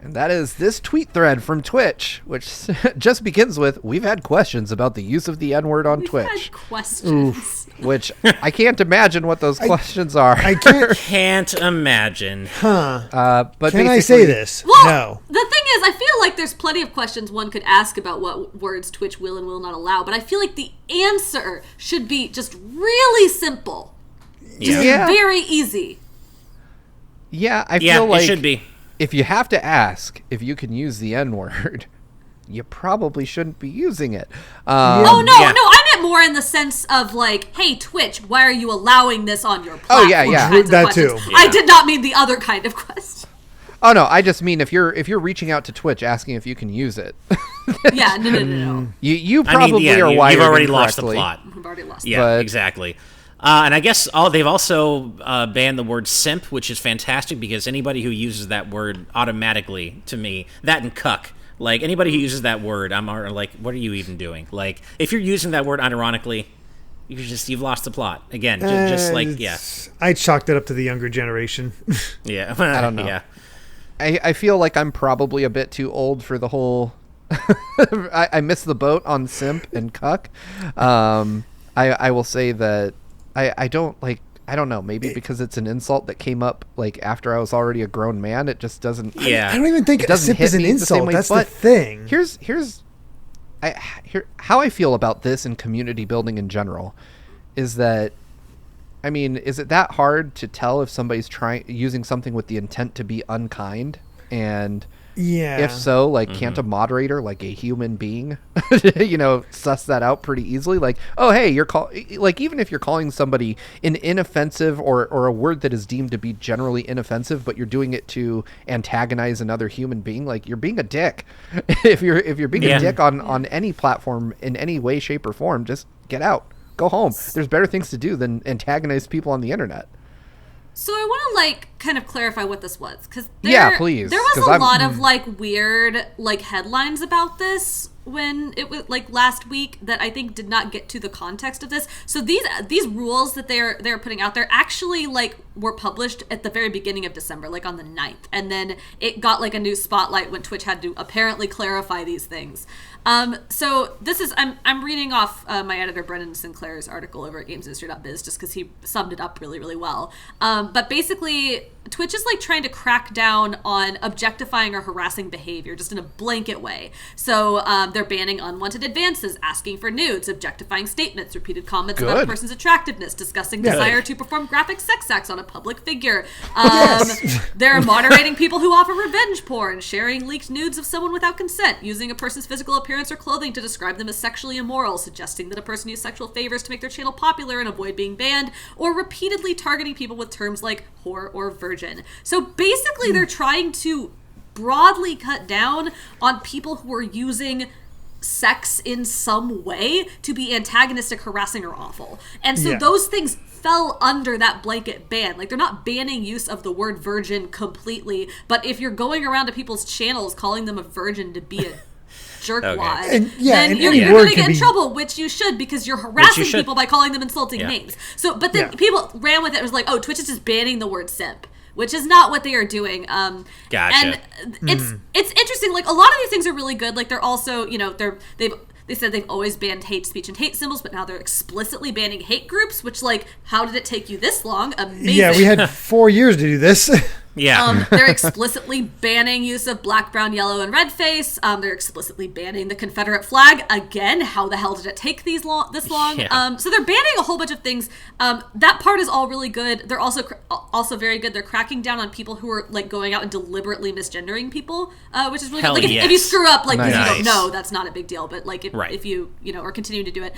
And that is this tweet thread from Twitch, which just begins with, "We've had questions about the use of the N-word on Twitch." We've had questions. Which I can't imagine what those questions are. I can't imagine. But can I say this? Well, no. The thing is, I feel like there's plenty of questions one could ask about what words Twitch will and will not allow, but I feel like the answer should be just really simple. Just very easy. Yeah, I feel like it should be. If you have to ask if you can use the N-word, you probably shouldn't be using it. No, I meant more in the sense of like, hey, Twitch, why are you allowing this on your platform? Oh, yeah. That too. Yeah. I did not mean the other kind of question. Oh, no, I just mean if you're reaching out to Twitch asking if you can use it. Yeah, no. You probably are wired you've already lost the plot. I've already lost Yeah, exactly. And I guess they've also banned the word simp, which is fantastic because anybody who uses that word automatically, to me, that and cuck, like anybody who uses that word, I'm like, what are you even doing? Like, if you're using that word unironically, you've lost the plot. Again, just like, yeah. I chalked it up to the younger generation. Yeah. I don't know. Yeah. I feel like I'm probably a bit too old for the whole... I missed the boat on simp and cuck. I will say that I don't know, maybe because it's an insult that came up like after I was already a grown man, it just doesn't. I don't even think simp is an insult. That's the thing. Here's how I feel about this in community building in general is that, I mean, is it that hard to tell if somebody's using something with the intent to be unkind? And if so, like, can't a moderator, like a human being, suss that out pretty easily? Like, oh, hey, like, even if you're calling somebody an inoffensive or a word that is deemed to be generally inoffensive, but you're doing it to antagonize another human being, like, you're being a dick. if you're being a dick on any platform in any way, shape, or form, just get out. Go home. There's better things to do than antagonize people on the internet. So I want to like kind of clarify what this was, because please. There was a lot of like weird like headlines about this when it was like last week that I think did not get to the context of this. So these rules that they're putting out there actually like were published at the very beginning of December, like on the 9th, and then it got like a new spotlight when Twitch had to apparently clarify these things. So this is I'm reading off my editor Brendan Sinclair's article over at gameindustry.biz just because he summed it up really, really well. But basically, Twitch is like trying to crack down on objectifying or harassing behavior just in a blanket way. So they're banning unwanted advances, asking for nudes, objectifying statements, repeated comments about a person's attractiveness, discussing desire to perform graphic sex acts on a public figure. They're moderating people who offer revenge porn, sharing leaked nudes of someone without consent, using a person's physical appearance or clothing to describe them as sexually immoral, suggesting that a person use sexual favors to make their channel popular and avoid being banned, or repeatedly targeting people with terms like whore or virgin. So basically they're trying to broadly cut down on people who are using sex in some way to be antagonistic, harassing, or awful. And so those things fell under that blanket ban. Like, they're not banning use of the word virgin completely, but if you're going around to people's channels calling them a virgin to be a jerkwad, then you're going to get in trouble, which you should, because you're harassing people by calling them insulting names. So, but then people ran with it and was like, oh, Twitch is just banning the word simp, which is not what they are doing. Gotcha. And it's interesting. Like, a lot of these things are really good. Like, they're also, they said they've always banned hate speech and hate symbols, but now they're explicitly banning hate groups, which, like, how did it take you this long? Amazing. Yeah, we had 4 years to do this. Yeah. They're explicitly banning use of black, brown, yellow, and red face. They're explicitly banning the Confederate flag. Again, how the hell did it take this long? Yeah. So they're banning a whole bunch of things. That part is all really good. They're also very good. They're cracking down on people who are like going out and deliberately misgendering people, which is really good. Like if you screw up, like because you don't know, that's not a big deal. But like if you are continuing to do it,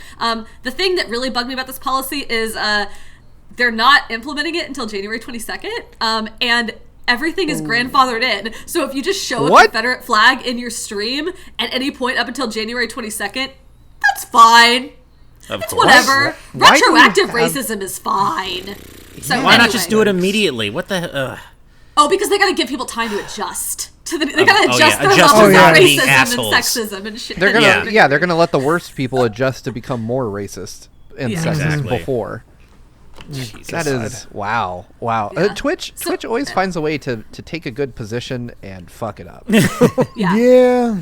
the thing that really bugged me about this policy is they're not implementing it until January 22nd, and everything is grandfathered in. So if you just show a Confederate flag in your stream at any point up until January 22nd, that's fine. It's whatever. Retroactive racism is fine. So why not just do it immediately? What the? Oh, because they gotta give people time to adjust. They gotta adjust their levels of racism and sexism and shit. They're gonna let the worst people adjust to become more racist and sexist before. Jesus. That is wow. Yeah. Twitch always finds a way to take a good position and fuck it up. Yeah.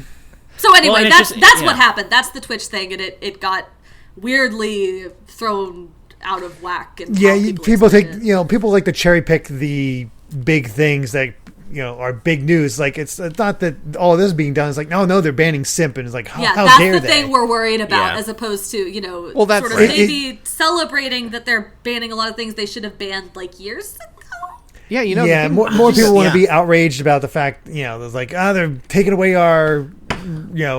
So anyway, that's what happened. That's the Twitch thing, and it got weirdly thrown out of whack. And people like to cherry pick the big things that are big news. Like it's not that all this is being done. It's like no, they're banning simp, and it's like how dare they? That's the thing we're worried about, as opposed to that's sort of maybe celebrating that they're banning a lot of things they should have banned like years ago. Yeah, more people want to be outraged about the fact there's like they're taking away our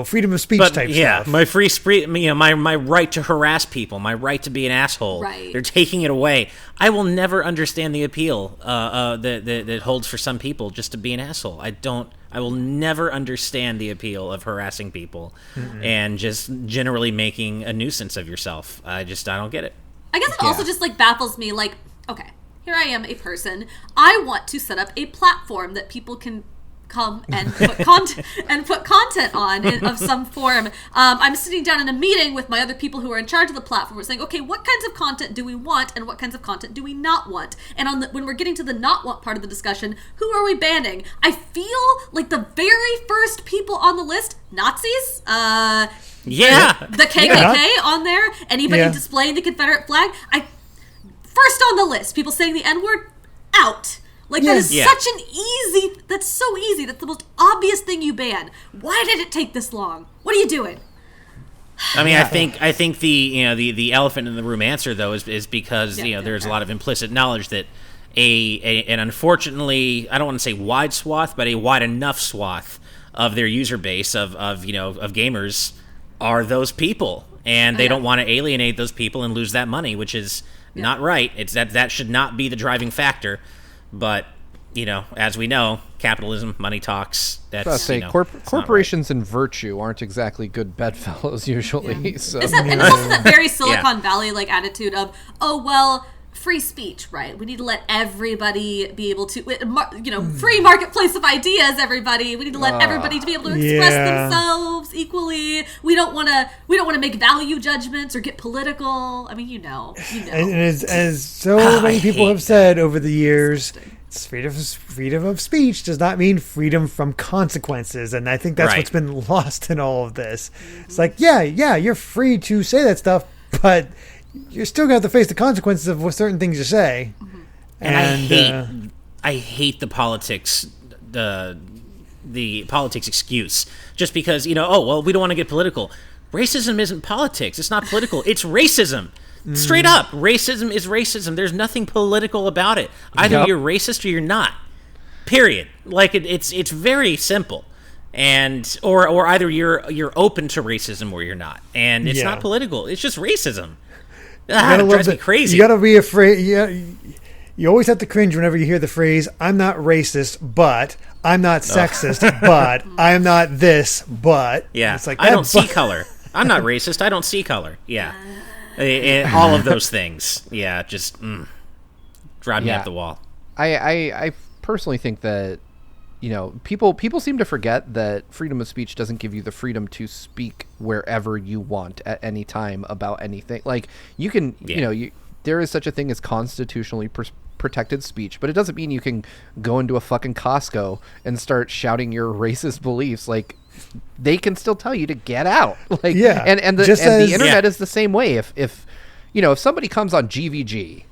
freedom of speech type stuff. My free speech, my right to harass people, my right to be an asshole. Right. They're taking it away. I will never understand the appeal that holds for some people just to be an asshole. I will never understand the appeal of harassing people and just generally making a nuisance of yourself. I don't get it. I guess it also just baffles me. Like, okay, here I am, a person. I want to set up a platform that people can come and put content on of some form. I'm sitting down in a meeting with my other people who are in charge of the platform. We're saying, okay, what kinds of content do we want and what kinds of content do we not want? And when we're getting to the not want part of the discussion, who are we banning? I feel like the very first people on the list, Nazis, the KKK on there, anybody displaying the Confederate flag. First on the list, people saying the N-word, out. That is that's so easy. That's the most obvious thing you ban. Why did it take this long? What are you doing? I mean, I think the elephant in the room answer though is because there's a lot of implicit knowledge that an unfortunately, I don't want to say wide swath, but a wide enough swath of their user base of gamers are those people, and they don't want to alienate those people and lose that money, which is not right. It's that should not be the driving factor. But as we know, capitalism, money talks. That's corporations and virtue aren't exactly good bedfellows usually. Yeah. So. And it's also that very Silicon Valley attitude of, free speech, right? We need to let everybody be able to, free marketplace of ideas. Everybody, we need to let everybody to be able to express themselves equally. We don't want to make value judgments or get political. I mean, And as so many people have said over the years, freedom of speech does not mean freedom from consequences, and I think that's what's been lost in all of this. It's like, you're free to say that stuff, but you're still going to have to face the consequences of certain things you say. And I hate the politics, the politics excuse. Just because, we don't want to get political. Racism isn't politics. It's not political. It's racism. Straight up. Racism is racism. There's nothing political about it. Either you're racist or you're not. Period. It's very simple. And or either you're open to racism or you're not. And it's not political. It's just racism. It drives me crazy. You gotta be afraid. You always have to cringe whenever you hear the phrase, I'm not racist, but I'm not sexist, but I'm not this, but. Yeah. It's like I don't see color. I'm not racist. I don't see color. Yeah. All of those things. Yeah. Just drive me up the wall. I personally think that, people seem to forget that freedom of speech doesn't give you the freedom to speak wherever you want at any time about anything. Like you can, there is such a thing as constitutionally protected speech, but it doesn't mean you can go into a fucking Costco and start shouting your racist beliefs. Like they can still tell you to get out. Like, and the internet is the same way. If somebody comes on GVG,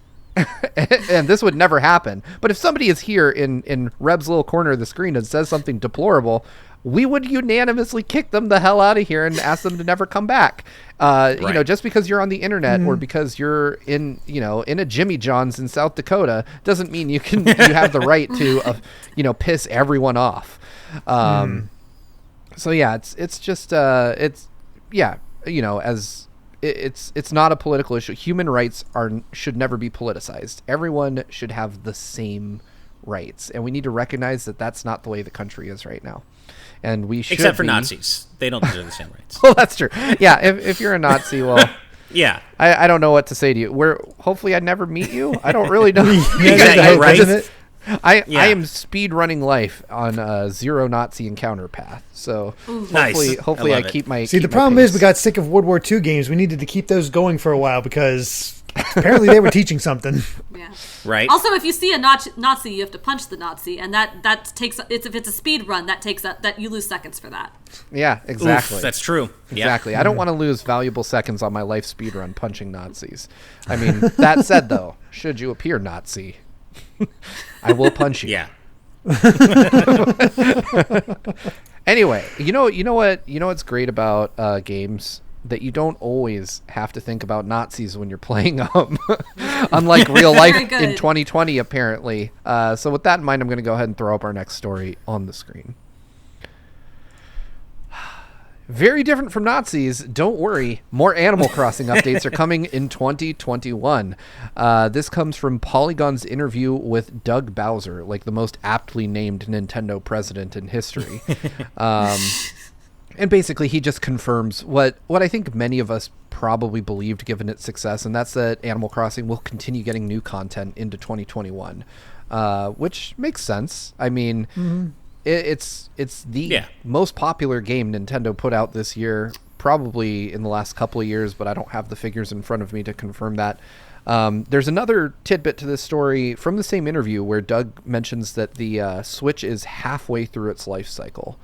and this would never happen, but if somebody is here in Reb's little corner of the screen and says something deplorable, we would unanimously kick them the hell out of here and ask them to never come back. Just because you're on the internet or because you're in a Jimmy John's in South Dakota doesn't mean you have the right to piss everyone off. So yeah, it's just it's not a political issue. Human rights should never be politicized. Everyone should have the same rights, and we need to recognize that that's not the way the country is right now. And we should, except for Nazis, they don't deserve the same rights. Well, that's true. Yeah, if you're a Nazi, well, Yeah. I don't know what to say to you. Hopefully I never meet you. I don't really know. Right? I am speed running life on a zero Nazi encounter path. So hopefully I keep my. See, the problem is we got sick of World War II games. We needed to keep those going for a while because apparently they were teaching something. Yeah. Right. Also, if you see a Nazi, you have to punch the Nazi, and that takes. If it's a speed run, that you lose seconds for that. Yeah, exactly. Oof, that's true. Exactly. I don't want to lose valuable seconds on my life speed run punching Nazis. I mean, that said, though, should you appear Nazi, I will punch you. Yeah. Anyway, you know what's great about games? That you don't always have to think about Nazis when you're playing them, unlike real life in 2020, apparently. So with that in mind, I'm going to go ahead and throw up our next story on the screen. Very different from Nazis. Don't worry. More Animal Crossing updates are coming in 2021. This comes from Polygon's interview with Doug Bowser, like the most aptly named Nintendo president in history. And basically, he just confirms what I think many of us probably believed given its success, and that's that Animal Crossing will continue getting new content into 2021, which makes sense. I mean, it's the most popular game Nintendo put out this year, probably in the last couple of years, but I don't have the figures in front of me to confirm that. There's another tidbit to this story from the same interview where Doug mentions that the Switch is halfway through its life cycle.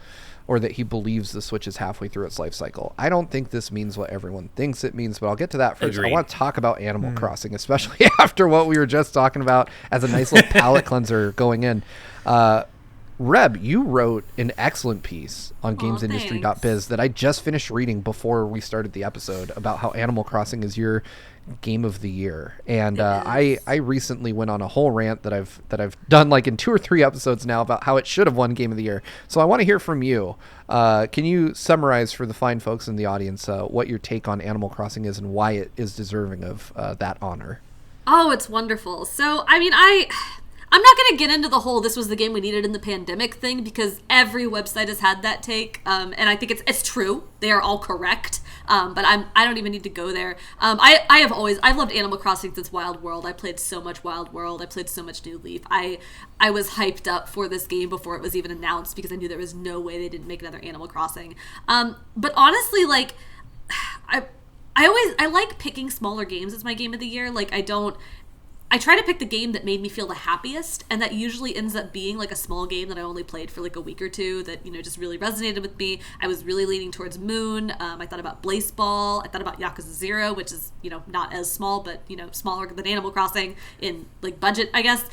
Or that he believes the Switch is halfway through its life cycle. I don't think this means what everyone thinks it means, but I'll get to that first. Agreed. I want to talk about Animal Crossing, especially after what we were just talking about as a nice little palate cleanser going in. Reb, you wrote an excellent piece on gameindustry.biz that I just finished reading before we started the episode about how Animal Crossing is your game of the year. And I recently went on a whole rant that I've done like in 2 or 3 episodes now about how it should have won game of the year. So I want to hear from you. Can you summarize for the fine folks in the audience what your take on Animal Crossing is and why it is deserving of that honor? Oh, it's wonderful. So, I mean, I'm not going to get into the whole this was the game we needed in the pandemic thing because every website has had that take, and I think it's true. They are all correct, but I don't even need to go there. I've loved Animal Crossing since Wild World. I played so much Wild World. I played so much New Leaf. I was hyped up for this game before it was even announced because I knew there was no way they didn't make another Animal Crossing. But honestly, like, I like picking smaller games as my game of the year. Like, I try to pick the game that made me feel the happiest, and that usually ends up being like a small game that I only played for like a week or two that, just really resonated with me. I was really leaning towards Moon. I thought about Blaseball. I thought about Yakuza 0, which is, not as small, but, smaller than Animal Crossing in like budget, I guess.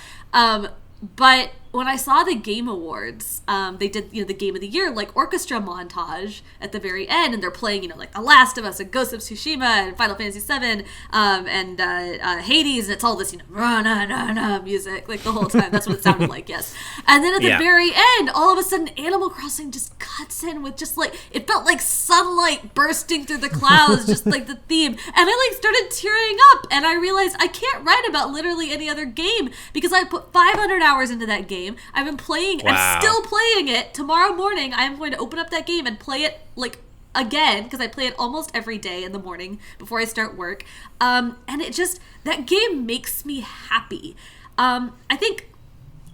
But when I saw the Game Awards, they did, the Game of the Year, like, orchestra montage at the very end, and they're playing, like, The Last of Us, and Ghost of Tsushima, and Final Fantasy VII, and Hades, and it's all this, music, like, the whole time. That's what it sounded like, yes. And then at the very end, all of a sudden, Animal Crossing just cuts in with just, like, it felt like sunlight bursting through the clouds, just like the theme. And I, like, started tearing up, and I realized I can't write about literally any other game, because I put 500 hours into that game. I've been playing, wow. I'm still playing it. Tomorrow morning, I am going to open up that game and play it, like, again, because I play it almost every day in the morning before I start work. And it just, that game makes me happy. I think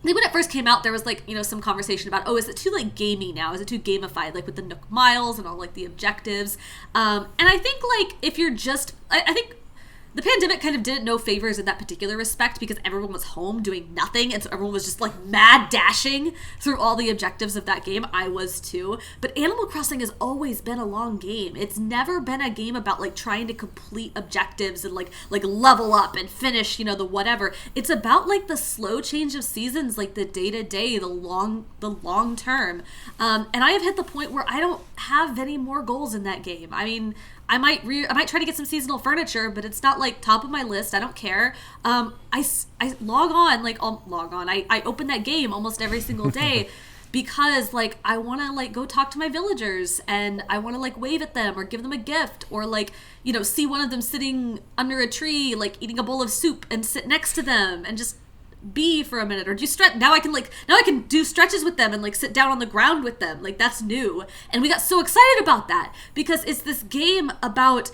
when it first came out, there was, like, some conversation about, is it too, like, gamey now? Is it too gamified, like, with the Nook Miles and all, like, the objectives? And I think, like, if you're just, I think the pandemic kind of did it no favors in that particular respect because everyone was home doing nothing, and so everyone was just, like, mad dashing through all the objectives of that game. I was too. But Animal Crossing has always been a long game. It's never been a game about, like, trying to complete objectives and, like level up and finish, the whatever. It's about, like, the slow change of seasons, like the day-to-day, the long term. And I have hit the point where I don't have any more goals in that game. I mean, I might try to get some seasonal furniture, but it's not, like, top of my list. I don't care. I log on. I open that game almost every single day because, like, I want to, like, go talk to my villagers and I want to, like, wave at them or give them a gift or, like, see one of them sitting under a tree, like, eating a bowl of soup and sit next to them and just be for a minute or do stretch. Now I can do stretches with them and, like, sit down on the ground with them. Like, that's new. And we got so excited about that because it's this game about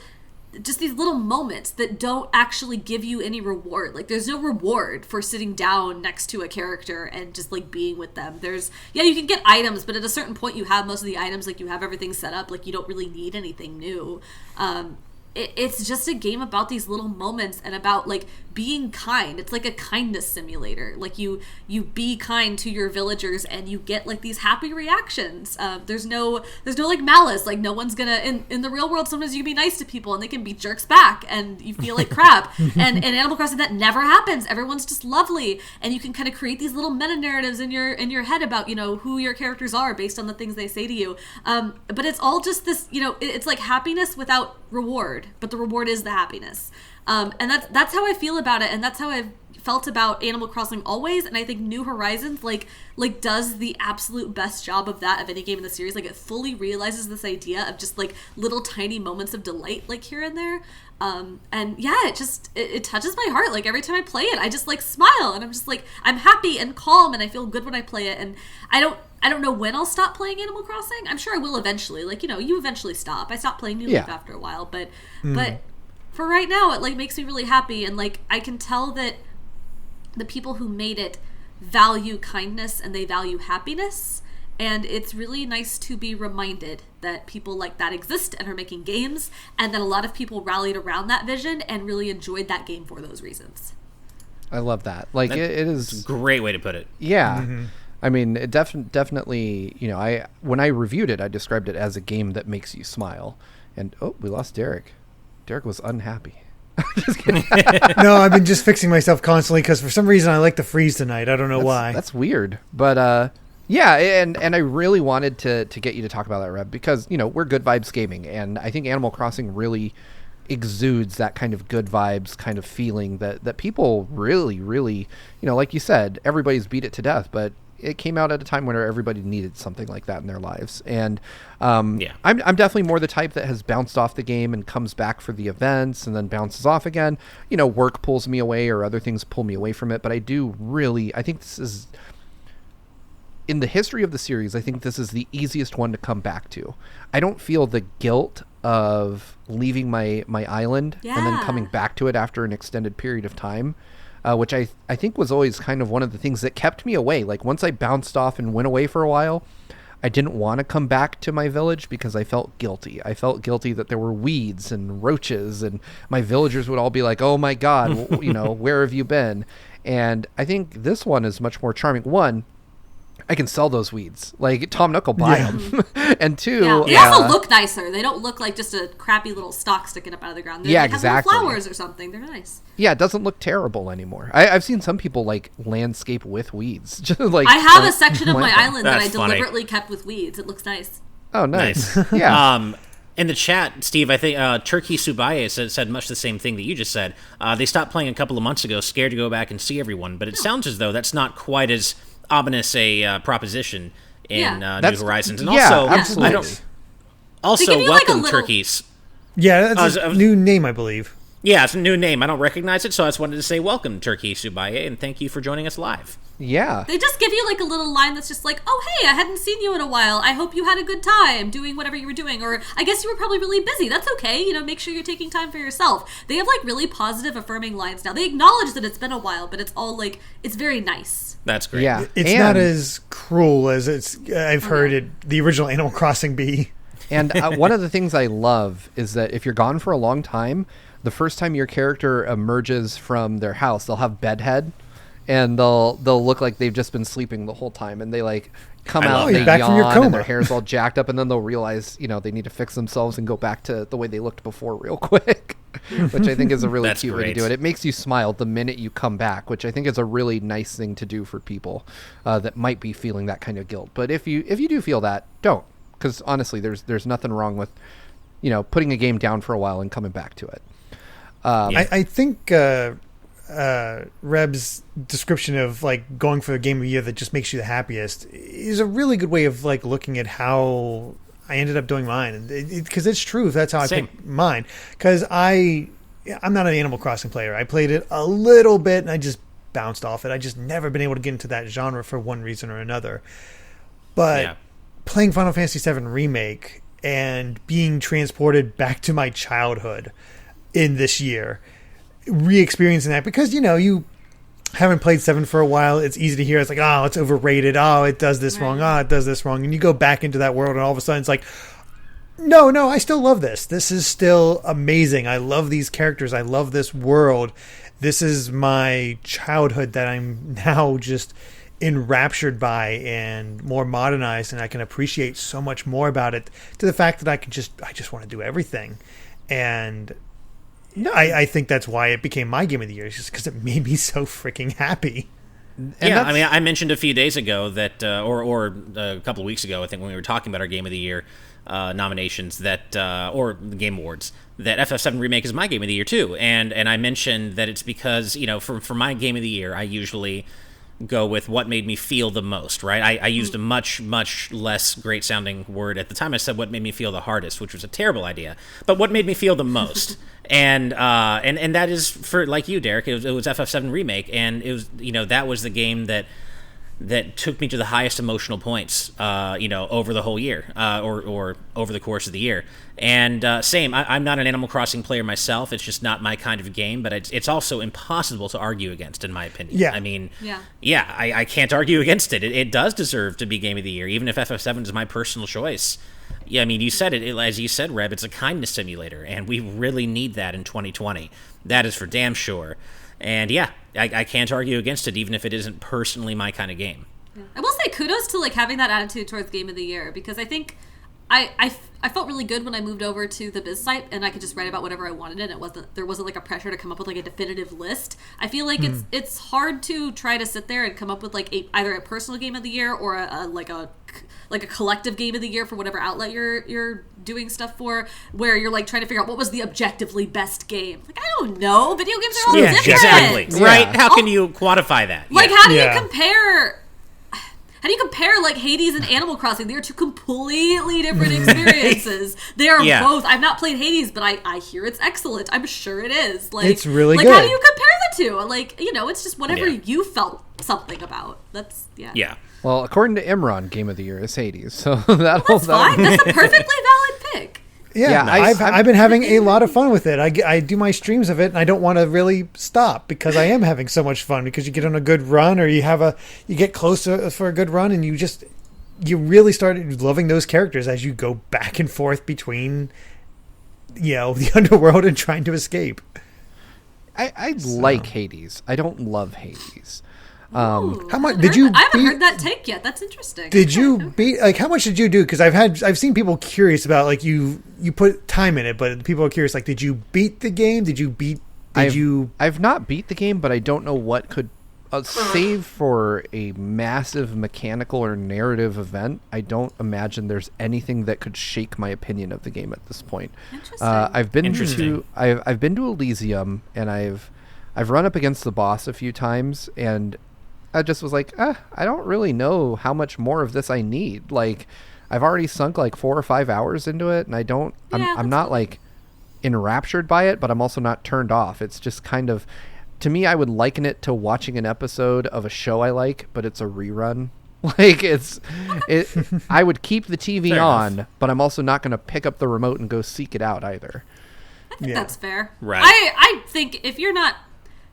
just these little moments that don't actually give you any reward. Like, there's no reward for sitting down next to a character and just, like, being with them. You can get items, but at a certain point you have most of the items, like, you have everything set up, like, you don't really need anything new. It's just a game about these little moments and about, like, being kind. It's like a kindness simulator. Like, you be kind to your villagers and you get, like, these happy reactions. There's no like malice. Like, no one's gonna in the real world. Sometimes you can be nice to people and they can be jerks back and you feel like crap. And in Animal Crossing that never happens. Everyone's just lovely, and you can kind of create these little meta narratives in your head about, you know, who your characters are based on the things they say to you. But it's all just this, you know, it's like happiness without reward, but the reward is the happiness. And that's how I feel about it, and that's how I've felt about Animal Crossing always. And I think New Horizons like does the absolute best job of that of any game in the series. Like, it fully realizes this idea of just like little tiny moments of delight, like here and there. And yeah, it touches my heart. Like, every time I play it, I just like smile, and I'm just like, I'm happy and calm, and I feel good when I play it. And I don't know when I'll stop playing Animal Crossing. I'm sure I will eventually. Like, you know, you eventually stop. I stopped playing New Leaf after a while, but for right now, it like makes me really happy, and like I can tell that the people who made it value kindness and they value happiness, and it's really nice to be reminded that people like that exist and are making games, and that a lot of people rallied around that vision and really enjoyed that game for those reasons. I love that. Like, it is a great way to put it. Yeah. Mm-hmm. I mean, it definitely, you know, when I reviewed it, I described it as a game that makes you smile. And we lost Derek. Derek was unhappy. Just kidding. No, I've been just fixing myself constantly because for some reason I like to freeze tonight. I don't know why. That's weird. But yeah, and I really wanted to get you to talk about that, Reb, because, you know, we're Good Vibes Gaming, and I think Animal Crossing really exudes that kind of good vibes kind of feeling that people really, really, you know, like you said, everybody's beat it to death, but it came out at a time when everybody needed something like that in their lives. And I'm definitely more the type that has bounced off the game and comes back for the events and then bounces off again. You know, work pulls me away or other things pull me away from it. But I think this is, in the history of the series, I think this is the easiest one to come back to. I don't feel the guilt of leaving my island and then coming back to it after an extended period of time. Which I think was always kind of one of the things that kept me away. Like, once I bounced off and went away for a while, I didn't want to come back to my village because I felt guilty. I felt guilty that there were weeds and roaches, and my villagers would all be like, oh my God, you know, where have you been? And I think this one is much more charming. One, I can sell those weeds. Like, Tom Nook will buy them. And two... They also look nicer. They don't look like just a crappy little stalk sticking up out of the ground. They have little flowers or something. They're nice. Yeah, it doesn't look terrible anymore. I've seen some people, like, landscape with weeds. Just like I have a section of my island that I deliberately kept with weeds. It looks nice. Oh, nice. Yeah. In the chat, Steve, I think Turkey Subaye said much the same thing that you just said. They stopped playing a couple of months ago, scared to go back and see everyone. But it sounds as though that's not quite as ominous a proposition in New Horizons. And also, absolutely. Welcome, like Turkeys. Yeah, that's a new name, I believe. Yeah, it's a new name. I don't recognize it, so I just wanted to say welcome, Turkey Subaye, and thank you for joining us live. Yeah. They just give you like a little line that's just like, oh, hey, I hadn't seen you in a while. I hope you had a good time doing whatever you were doing. Or I guess you were probably really busy. That's okay. You know, make sure you're taking time for yourself. They have like really positive, affirming lines now. They acknowledge that it's been a while, but it's all like, it's very nice. That's great. Yeah. It's not as cruel as I've heard the original Animal Crossing be. And one of the things I love is that if you're gone for a long time, the first time your character emerges from their house, they'll have bedhead, and they'll look like they've just been sleeping the whole time, and they like come out and they yawn and their hair's all jacked up, and then they'll realize, you know, they need to fix themselves and go back to the way they looked before real quick, which I think is a really cute way to do it. It makes you smile the minute you come back, which I think is a really nice thing to do for people that might be feeling that kind of guilt. But if you do feel that, don't, because honestly, there's nothing wrong with, you know, putting a game down for a while and coming back to it. I think Reb's description of like going for a game of the year that just makes you the happiest is a really good way of like looking at how I ended up doing mine, because it's true. That's how I picked mine. Because I'm not an Animal Crossing player. I played it a little bit and I just bounced off it. I just never been able to get into that genre for one reason or another. But playing Final Fantasy VII Remake and being transported back to my childhood in this year, re-experiencing that, because you haven't played 7 for a while. It's easy to hear it's like, oh, it's overrated, oh, it does this wrong, oh, it does this wrong, and you go back into that world and all of a sudden it's like, no, I still love this is still amazing. I love these characters, I love this world. This is my childhood that I'm now just enraptured by and more modernized, and I can appreciate so much more about it, to the fact that I just want to do everything. And I think that's why it became my game of the year, just because it made me so freaking happy. I mean, I mentioned a few days ago that, or a couple of weeks ago, I think, when we were talking about our Game of the Year nominations, that or the Game Awards, that FF7 Remake is my Game of the Year too, and I mentioned that it's because for my Game of the Year, I usually go with what made me feel the most, right? I used a much less great sounding word at the time. I said what made me feel the hardest, which was a terrible idea, but what made me feel the most. And that is, for like you, Derek, it was FF7 Remake, and it was that was the game that took me to the highest emotional points over the whole year, or over the course of the year. And same, I'm not an Animal Crossing player myself. It's just not my kind of game, but it's also impossible to argue against, in my opinion. Yeah. I mean, I can't argue against it. It does deserve to be Game of the Year, even if FF7 is my personal choice. Yeah, I mean, you said it, as you said, Reb, it's a kindness simulator, and we really need that in 2020. That is for damn sure. And yeah, I can't argue against it, even if it isn't personally my kind of game. Yeah. I will say kudos to having that attitude towards Game of the Year, because I think I felt really good when I moved over to the Biz site, and I could just write about whatever I wanted, and there wasn't a pressure to come up with a definitive list. I feel like it's hard to try to sit there and come up with either a personal Game of the Year or a collective Game of the Year for whatever outlet you're doing stuff for, where you're trying to figure out what was the objectively best game. I don't know. Video games are all different. Exactly. Yeah. Right? How can you quantify that? How do you compare? How do you compare Hades and Animal Crossing? They are two completely different experiences. They are both. I've not played Hades, but I hear it's excellent. I'm sure it is. It's really good. How do you compare the two? It's just whatever you felt something about. That's Yeah. Well, according to Imran, Game of the Year is Hades, so that's fine. That's a perfectly valid pick. Yeah, I've been having a lot of fun with it. I do my streams of it, and I don't want to really stop, because I am having so much fun. Because you get on a good run, or you get closer for a good run, and you really start loving those characters as you go back and forth between the underworld and trying to escape. I like Hades. I don't love Hades. How much did you? I haven't heard that take yet. That's interesting. Did you beat? How much did you do? Because I've seen people curious about you put time in it, but people are curious. Did you beat the game? I've not beat the game, but I don't know what could save for a massive mechanical or narrative event. I don't imagine there's anything that could shake my opinion of the game at this point. Interesting. I've been to Elysium, and I've run up against the boss a few times, and I just was I don't really know how much more of this I need. I've already sunk 4 or 5 hours into it, and I'm not enraptured by it, but I'm also not turned off. It's just kind of, to me, I would liken it to watching an episode of a show I like, but it's a rerun. I would keep the TV fair on, enough. but I'm also not going to pick up the remote and go seek it out either. I think that's fair. Right. I think if you're not...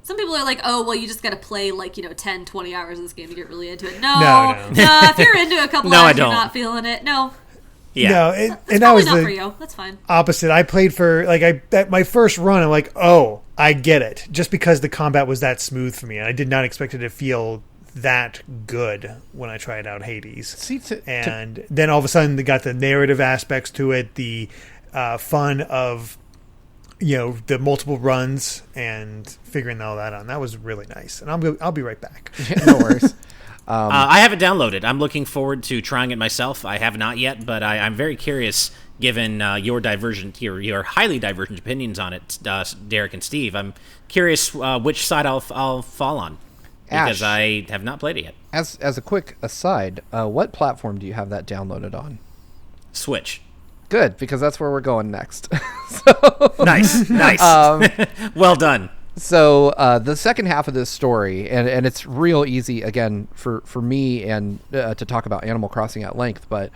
Some people are oh, well, you just got to play 10, 20 hours of this game to get really into it. No. If you're into a couple hours, you're not feeling it. No. Yeah. No, that's that was not for you. That's fine. Opposite. I played for at my first run. I'm oh, I get it. Just because the combat was that smooth for me, and I did not expect it to feel that good when I tried out Hades. And then all of a sudden, they got the narrative aspects to it, the fun of the multiple runs and figuring all that out. That was really nice. And I'll be right back. No worries. I have it downloaded. I'm looking forward to trying it myself. I have not yet, but I'm very curious, given your highly divergent opinions on it, Derek and Steve. I'm curious which side I'll fall on, because I have not played it yet. As a quick aside, what platform do you have that downloaded on? Switch. Good, because that's where we're going next. Nice. Well done. So the second half of this story, and it's real easy, again, for me and to talk about Animal Crossing at length, but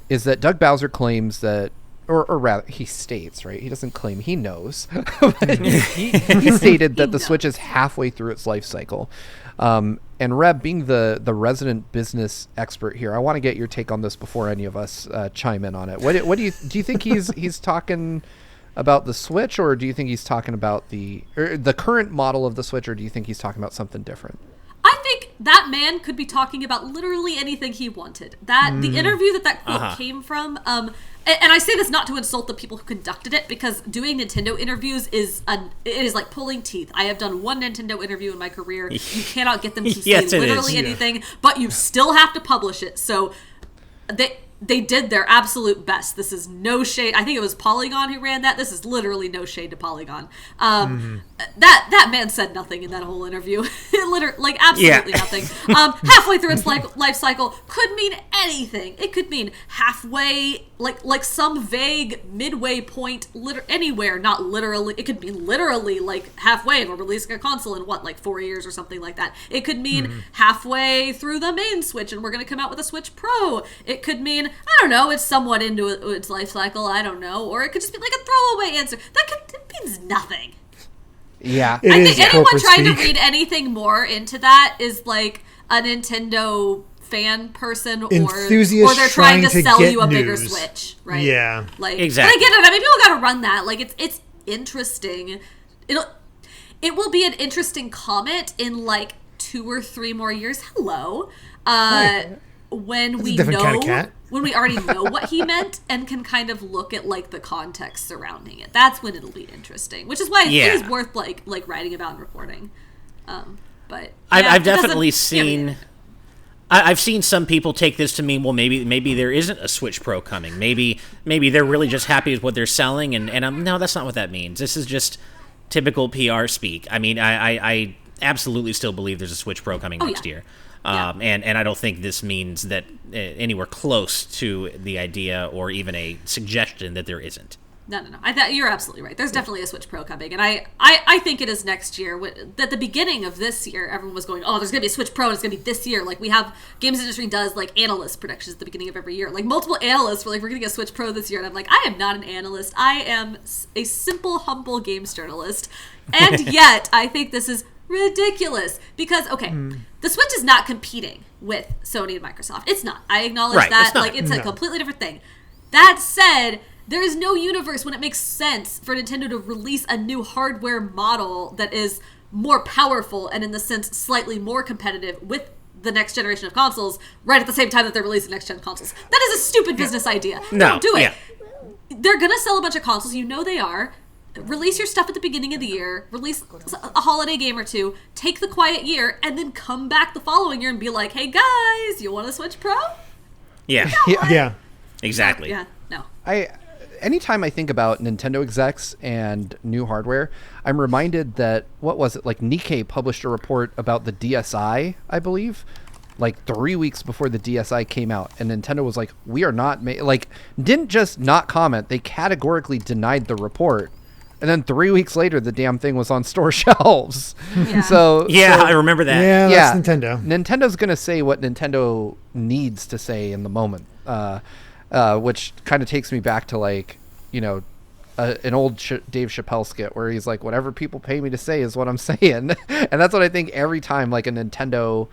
is that Doug Bowser claims that, or rather, he states, right? He doesn't claim he knows. he stated that the Switch is halfway through its life cycle. And Reb, being the resident business expert here, I want to get your take on this before any of us chime in on it. What do you think he's talking about the Switch, or do you think he's talking about the current model of the Switch, or do you think he's talking about something different? I think that man could be talking about literally anything he wanted. The interview that quote came from, and I say this not to insult the people who conducted it, because doing Nintendo interviews is like pulling teeth. I have done one Nintendo interview in my career. You cannot get them to say literally anything, but you still have to publish it. So they did their absolute best. This is no shade. I think it was Polygon who ran that. This is literally no shade to Polygon. That man said nothing in that whole interview. Literally, like, absolutely nothing. Halfway through its life cycle could mean anything. It could mean halfway, like some vague midway point, anywhere, not literally. It could mean literally like halfway, and we're releasing a console in like 4 years or something like that. It could mean halfway through the main Switch, and we're going to come out with a Switch Pro. It could mean, I don't know, it's somewhat into its life cycle, I don't know. Or it could just be like a throwaway answer. It means nothing. Yeah. I think anyone trying to read anything more into that is like a Nintendo fan person, or they're trying to sell you a bigger Switch, right? Yeah. Like, exactly. But I get it. I mean, people got to run that. Like, it's interesting. It will be an interesting comment in like 2 or 3 more years. Hello. When we know, when we already know what he meant and can kind of look at like the context surrounding it. That's when it'll be interesting, which is why it is worth like writing about and reporting. But I've definitely seen. I've seen some people take this to mean, well, maybe there isn't a Switch Pro coming. Maybe they're really just happy with what they're selling, and no, that's not what that means. This is just typical PR speak. I mean, I absolutely still believe there's a Switch Pro coming next year. And I don't think this means that anywhere close to the idea or even a suggestion that there isn't. No. You're absolutely right. There's definitely a Switch Pro coming, and I think it is next year. At the beginning of this year, everyone was going, "Oh, there's going to be a Switch Pro, and it's going to be this year." Like, we have Games Industry does like analyst predictions at the beginning of every year. Like, multiple analysts were like, "We're going to get a Switch Pro this year," and I'm like, I am not an analyst. I am a simple, humble games journalist, and yet I think this is ridiculous because the Switch is not competing with Sony and Microsoft. It's not. I acknowledge that. It's a completely different thing. That said, there is no universe when it makes sense for Nintendo to release a new hardware model that is more powerful and, in the sense, slightly more competitive with the next generation of consoles right at the same time that they're releasing next gen consoles. That is a stupid business idea. No, don't do it. They're gonna sell a bunch of consoles. You know they are. Release your stuff at the beginning of the year, release a holiday game or two, take the quiet year, and then come back the following year and be like, hey guys, you want to Switch Pro? Yeah. Yeah. Exactly. Yeah, no. Anytime I think about Nintendo execs and new hardware, I'm reminded that, what was it, like Nikkei published a report about the DSi, I believe, like 3 weeks before the DSi came out, and Nintendo was like, we are not, didn't just not comment, they categorically denied the report. And then 3 weeks later, the damn thing was on store shelves. Yeah. So I remember that. Yeah, that's Nintendo. Nintendo going to say what Nintendo needs to say in the moment, which kind of takes me back to an old Dave Chappelle skit where he's like, whatever people pay me to say is what I'm saying. And that's what I think every time like a Nintendo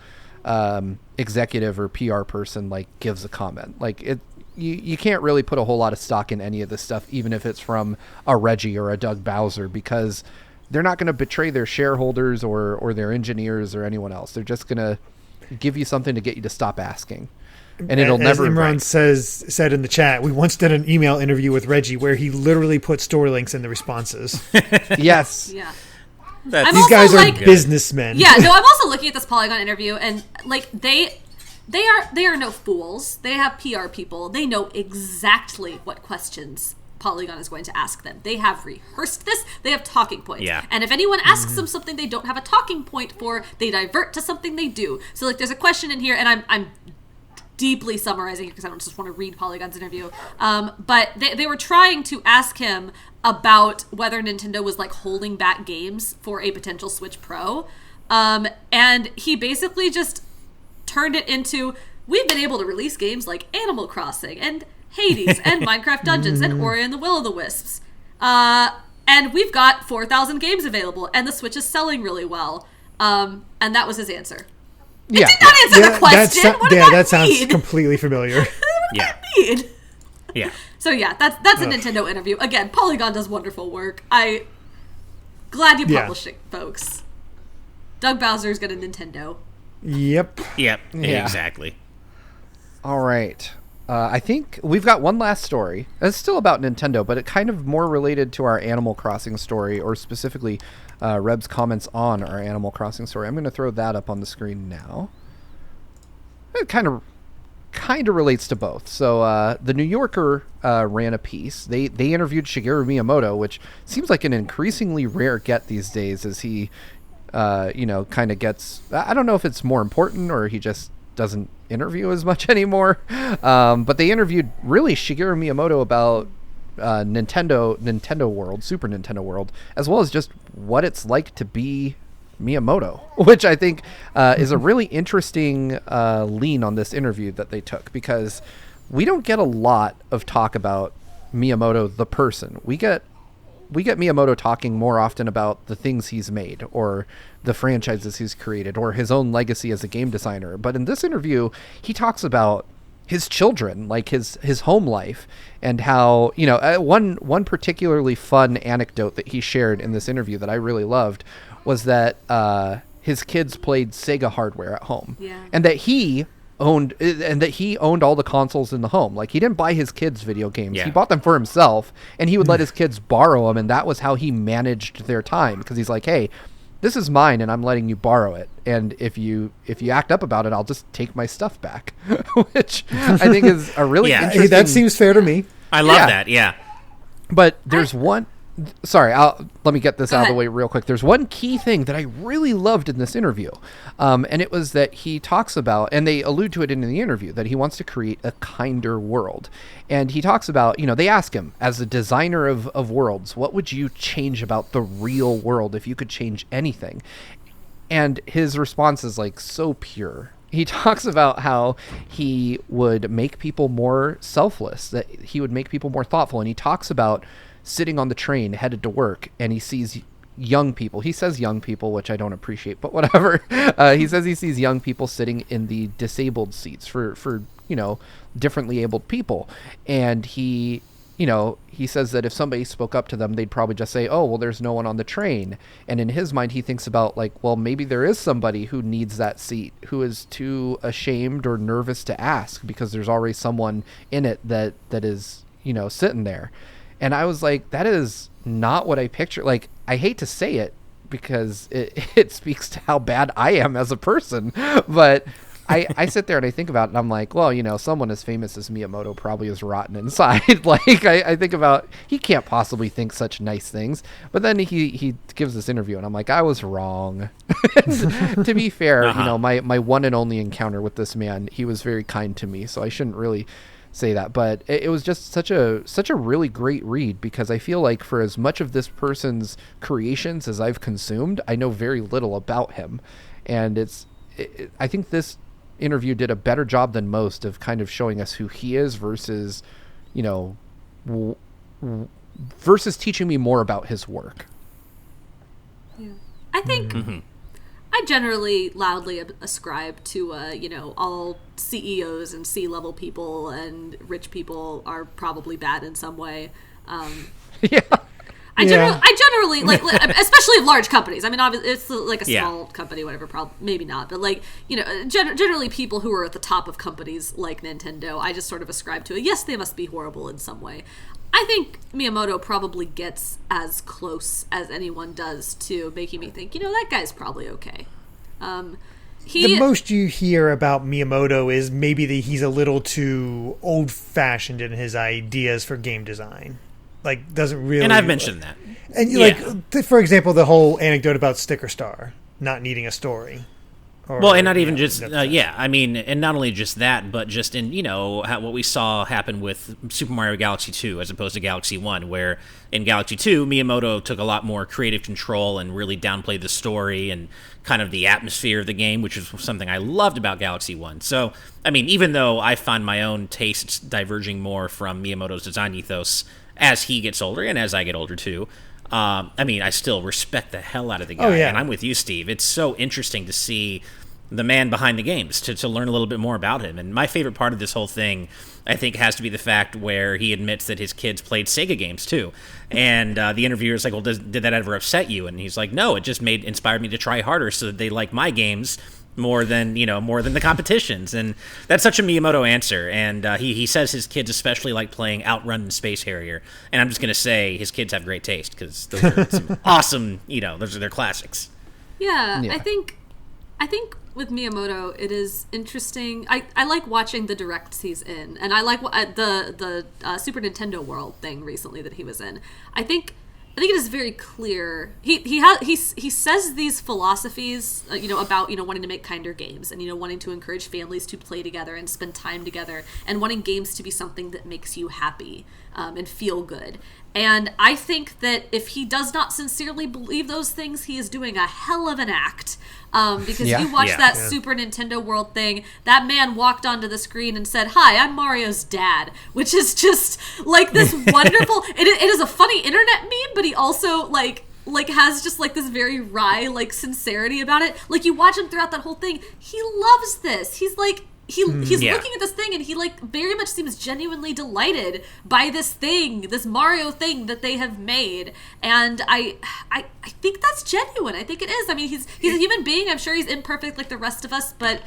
executive or PR person like gives a comment. Like it. You can't really put a whole lot of stock in any of this stuff, even if it's from a Reggie or a Doug Bowser, because they're not going to betray their shareholders or their engineers or anyone else. They're just going to give you something to get you to stop asking. And it'll never... As Imran said in the chat, we once did an email interview with Reggie where he literally put store links in the responses. Yes. Yeah. These guys are businessmen. Yeah, no, I'm also looking at this Polygon interview, and like They are no fools. They have PR people. They know exactly what questions Polygon is going to ask them. They have rehearsed this. They have talking points. Yeah. And if anyone asks them something they don't have a talking point for, they divert to something they do. So like there's a question in here, and I'm deeply summarizing it because I don't just want to read Polygon's interview. But they were trying to ask him about whether Nintendo was like holding back games for a potential Switch Pro. And he basically just turned it into, we've been able to release games like Animal Crossing and Hades and Minecraft Dungeons and Ori and the Will-o'-the-Wisps. And we've got 4,000 games available, and the Switch is selling really well. And that was his answer. It did not answer the question. What did that mean? That sounds completely familiar. What did that mean? Yeah. So that's a Nintendo interview. Again, Polygon does wonderful work. Glad you published it, folks. Doug Bowser's got a Nintendo. Yep. Yeah. Exactly. All right. I think we've got one last story. It's still about Nintendo, but it kind of more related to our Animal Crossing story, or specifically Reb's comments on our Animal Crossing story. I'm going to throw that up on the screen now. It kind of relates to both. So the New Yorker ran a piece. They interviewed Shigeru Miyamoto, which seems like an increasingly rare get these days, as he, kind of gets... I don't know if it's more important or he just doesn't interview as much anymore. But they interviewed really Shigeru Miyamoto about Nintendo World, Super Nintendo World, as well as just what it's like to be Miyamoto, which I think is a really interesting lean on this interview that they took, because we don't get a lot of talk about Miyamoto the person. We get Miyamoto talking more often about the things he's made, or the franchises he's created, or his own legacy as a game designer. But in this interview, he talks about his children, like his home life, and how, one particularly fun anecdote that he shared in this interview that I really loved was that his kids played Sega hardware at home, and that he owned all the consoles in the home. Like, he didn't buy his kids video games. He bought them for himself, and he would let his kids borrow them, and that was how he managed their time, because he's like, hey, this is mine and I'm letting you borrow it, and if you act up about it, I'll just take my stuff back. Which I think is a really interesting... That seems fair to me. I love that. But there's one... Sorry, let me get this out of the way real quick. There's one key thing that I really loved in this interview, and it was that he talks about, and they allude to it in the interview, that he wants to create a kinder world. And he talks about, they ask him, as a designer of worlds, what would you change about the real world if you could change anything? And his response is like so pure. He talks about how he would make people more selfless, that he would make people more thoughtful, and he talks about sitting on the train headed to work, and he sees young people. He says young people, which I don't appreciate, but whatever. He says he sees young people sitting in the disabled seats for differently abled people. And he says that if somebody spoke up to them, they'd probably just say, oh, well, there's no one on the train. And in his mind, he thinks about, like, well, maybe there is somebody who needs that seat, who is too ashamed or nervous to ask, because there's already someone in it that is, sitting there. And I was like, that is not what I picture. Like, I hate to say it because it speaks to how bad I am as a person. But I sit there and I think about it, and I'm like, well, someone as famous as Miyamoto probably is rotten inside. Like, I think about, he can't possibly think such nice things. But then he gives this interview, and I'm like, I was wrong. To be fair, my one and only encounter with this man, he was very kind to me, so I shouldn't really say that, but it was just such a really great read, because I feel like for as much of this person's creations as I've consumed, I know very little about him, and I think this interview did a better job than most of kind of showing us who he is versus teaching me more about his work. I think I generally loudly ascribe to, all CEOs and C-level people and rich people are probably bad in some way. I generally like, especially of large companies. I mean, obviously, it's like a small company, whatever. Maybe not, but generally people who are at the top of companies like Nintendo, I just sort of ascribe to it. Yes, they must be horrible in some way. I think Miyamoto probably gets as close as anyone does to making me think, that guy's probably okay. The most you hear about Miyamoto is maybe that he's a little too old-fashioned in his ideas for game design. Like, doesn't really... And I've mentioned that. And, for example, the whole anecdote about Sticker Star not needing a story. Well, and not even just, I mean, and not only just that, but just in, what we saw happen with Super Mario Galaxy 2 as opposed to Galaxy 1, where in Galaxy 2, Miyamoto took a lot more creative control and really downplayed the story and kind of the atmosphere of the game, which is something I loved about Galaxy 1. So, I mean, even though I find my own tastes diverging more from Miyamoto's design ethos as he gets older and as I get older too, I mean, I still respect the hell out of the guy. And I'm with you, Steve. It's so interesting to see the man behind the games, to learn a little bit more about him. And my favorite part of this whole thing, I think, has to be the fact where he admits that his kids played Sega games too. And the interviewer's like, well, did that ever upset you? And he's like, no, it just inspired me to try harder so that they like my games more than the competitions. And that's such a Miyamoto answer. And he says his kids especially like playing Outrun and Space Harrier. And I'm just going to say his kids have great taste, because those are some awesome, those are their classics. Yeah, I think with Miyamoto, it is interesting. I like watching the directs he's in, and I like the Super Nintendo World thing recently that he was in. I think it is very clear. He says these philosophies, about wanting to make kinder games, and wanting to encourage families to play together and spend time together, and wanting games to be something that makes you happy and feel good. And I think that if he does not sincerely believe those things, he is doing a hell of an act. Because you watch that Super Nintendo World thing, that man walked onto the screen and said, "Hi, I'm Mario's dad," which is just like this wonderful. It is a funny internet meme, but he also like has just like this very wry sincerity about it. Like, you watch him throughout that whole thing, he loves this. He's like. He's looking at this thing, and he very much seems genuinely delighted by this Mario thing that they have made, and I think that's genuine. I think it is. I mean, he's a human being. I'm sure he's imperfect like the rest of us, but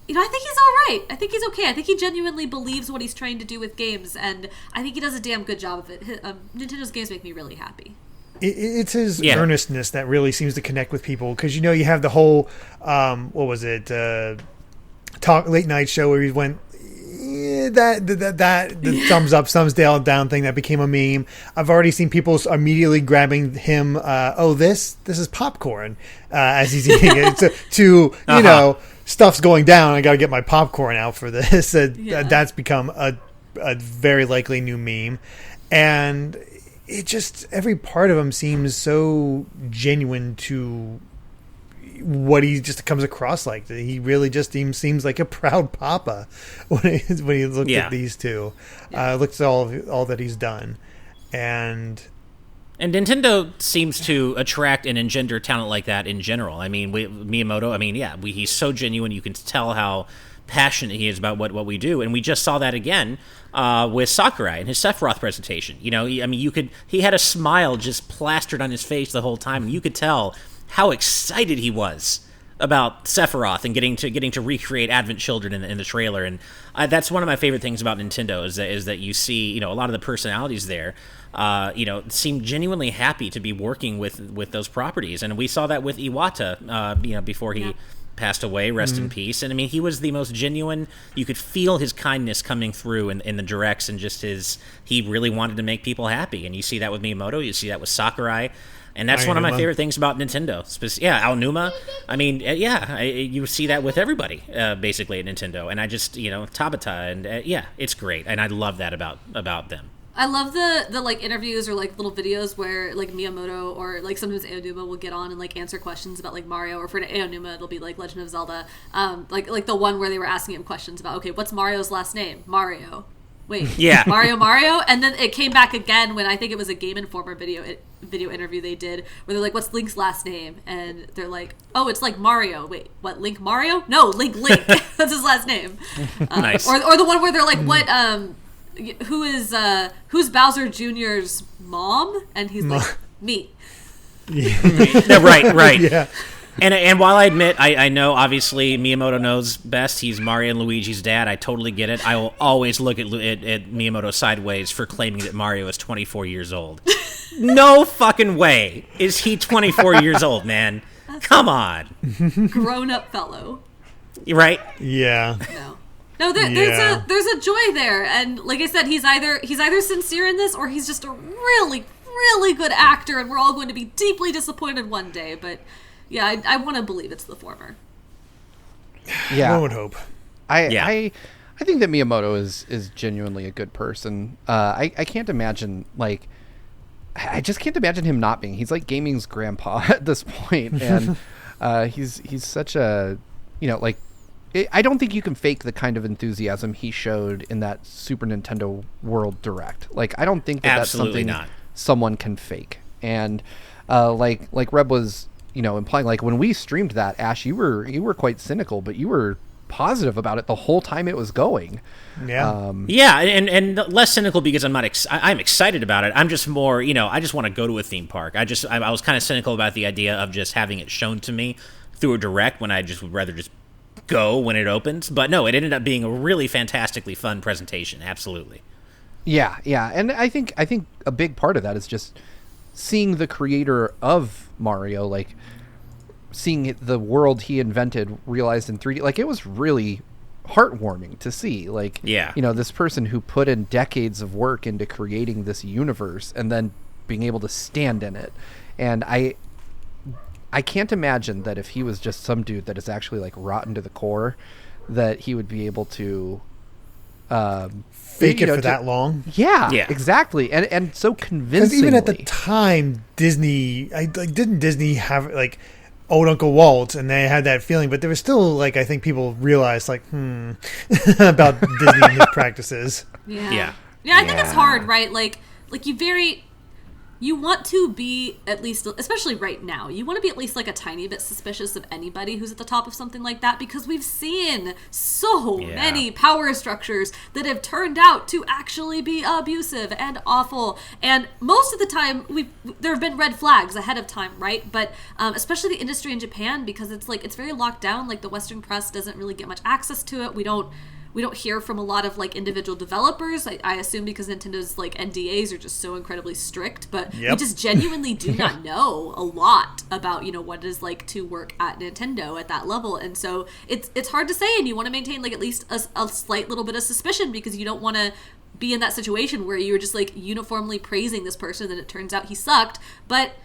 I think he's all right. I think he's okay. I think he genuinely believes what he's trying to do with games, and I think he does a damn good job of it. Nintendo's games make me really happy. It's his earnestness that really seems to connect with people, because you have the whole what was it? Talk late night show where he went the thumbs up, thumbs down thing that became a meme. I've already seen people immediately grabbing him. This is popcorn as he's eating it. Stuff's going down. I got to get my popcorn out for this. That's become a very likely new meme, and it just every part of him seems so genuine to what he just comes across like. He really just seems like a proud papa when he looked at these two. Looks at all that he's done, and Nintendo seems to attract and engender talent like that in general. I mean, Miyamoto. I mean, he's so genuine. You can tell how passionate he is about what we do, and we just saw that again with Sakurai in his Sephiroth presentation. He had a smile just plastered on his face the whole time, and you could tell how excited he was about Sephiroth and getting to recreate Advent Children in the trailer. And that's one of my favorite things about Nintendo is that you see a lot of the personalities there seem genuinely happy to be working with those properties. And we saw that with Iwata before he passed away, rest in peace. And I mean, he was the most genuine. You could feel his kindness coming through in the directs, and just he really wanted to make people happy. And you see that with Miyamoto, you see that with Sakurai. And that's one of my favorite things about Nintendo. Aonuma. I mean, you see that with everybody, basically, at Nintendo. And I just, Tabata, and it's great. And I love that about them. I love the interviews or little videos where Miyamoto or sometimes Aonuma will get on and answer questions about Mario, or for Aonuma it'll be Legend of Zelda. Like the one where they were asking him questions about, okay, what's Mario's last name? Mario. Wait, Mario, and then it came back again when I think it was a Game Informer video interview they did, where they're like, "What's Link's last name?" And they're like, "Oh, it's Mario." Wait, what? Link Mario? No, Link. That's his last name. Nice. Or the one where they're like, "What? Who's Bowser Jr.'s mom?" And he's like, "Me." Yeah. Right. Yeah. And while I admit, I know obviously Miyamoto knows best. He's Mario and Luigi's dad. I totally get it. I will always look at Miyamoto sideways for claiming that Mario is 24 years old. No fucking way is he 24 years old, man. Come on. Grown-up fellow. Right? Yeah. No, there's a joy there, and like I said, he's either sincere in this, or he's just a really, really good actor, and we're all going to be deeply disappointed one day, but... Yeah, I want to believe it's the former. One would hope. I think that Miyamoto is genuinely a good person. I can't imagine, like, I just can't imagine him not being. He's like gaming's grandpa at this point, and he's such a, like, I don't think you can fake the kind of enthusiasm he showed in that Super Nintendo World Direct. Like, I don't think that's something someone can fake. And like Reb was, implying, like, when we streamed that, Ash, you were quite cynical, but you were positive about it the whole time it was going. And less cynical because I'm excited about it. I'm just more, I just want to go to a theme park. I was kind of cynical about the idea of just having it shown to me through a direct when I just would rather just go when it opens. But no, it ended up being a really fantastically fun presentation. Absolutely. Yeah. And I think a big part of that is just seeing the creator of Mario, like, seeing the world he invented realized in 3D. Like, it was really heartwarming to see, like, this person who put in decades of work into creating this universe and then being able to stand in it. And I can't imagine that if he was just some dude that is actually, like, rotten to the core, that he would be able to fake it for that long. Yeah, exactly. And so convincingly. Because even at the time, didn't Disney have, like, Old Uncle Walt, and they had that feeling, but there was still, like, I think people realized, like, about Disney and his practices. Yeah, I think it's hard, right? Like you want to be at least, especially right now, you want to be at least, like, a tiny bit suspicious of anybody who's at the top of something like that, because we've seen so many power structures that have turned out to actually be abusive and awful. And most of the time, there have been red flags ahead of time, right? But especially the industry in Japan, because it's very locked down. Like, the Western press doesn't really get much access to it. We don't hear from a lot of, like, individual developers. I assume because Nintendo's, like, NDAs are just so incredibly strict, but we just genuinely do not know a lot about, what it is like to work at Nintendo at that level. And so it's hard to say, and you want to maintain, like, at least a slight little bit of suspicion, because you don't want to be in that situation where you're just, like, uniformly praising this person and it turns out he sucked. But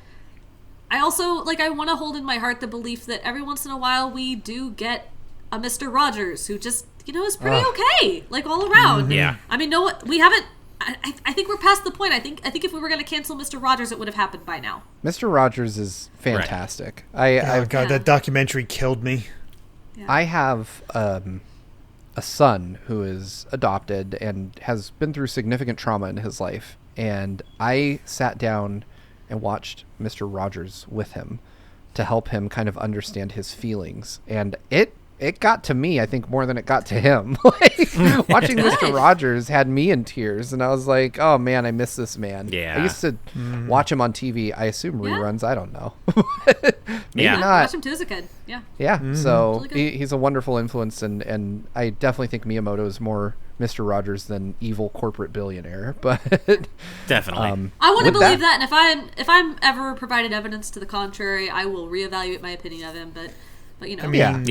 I also, like, I want to hold in my heart the belief that every once in a while we do get a Mr. Rogers who just, is pretty okay, like, all around. Mm-hmm. Yeah. I mean, no, we haven't. I think we're past the point. I think if we were going to cancel Mr. Rogers, it would have happened by now. Mr. Rogers is fantastic. Right. That documentary killed me. Yeah. I have a son who is adopted and has been through significant trauma in his life, and I sat down and watched Mr. Rogers with him to help him kind of understand his feelings, and it got to me, I think, more than it got to him. Like, watching Mr. Rogers had me in tears, and I was like, oh, man, I miss this man. Yeah. I used to watch him on TV. I assume reruns. I don't know. Maybe not. I watched him too as a kid. Yeah. Yeah, so really he's a wonderful influence, and I definitely think Miyamoto is more Mr. Rogers than evil corporate billionaire. But definitely. I want to believe that, and if I'm ever provided evidence to the contrary, I will reevaluate my opinion of him. But I mean,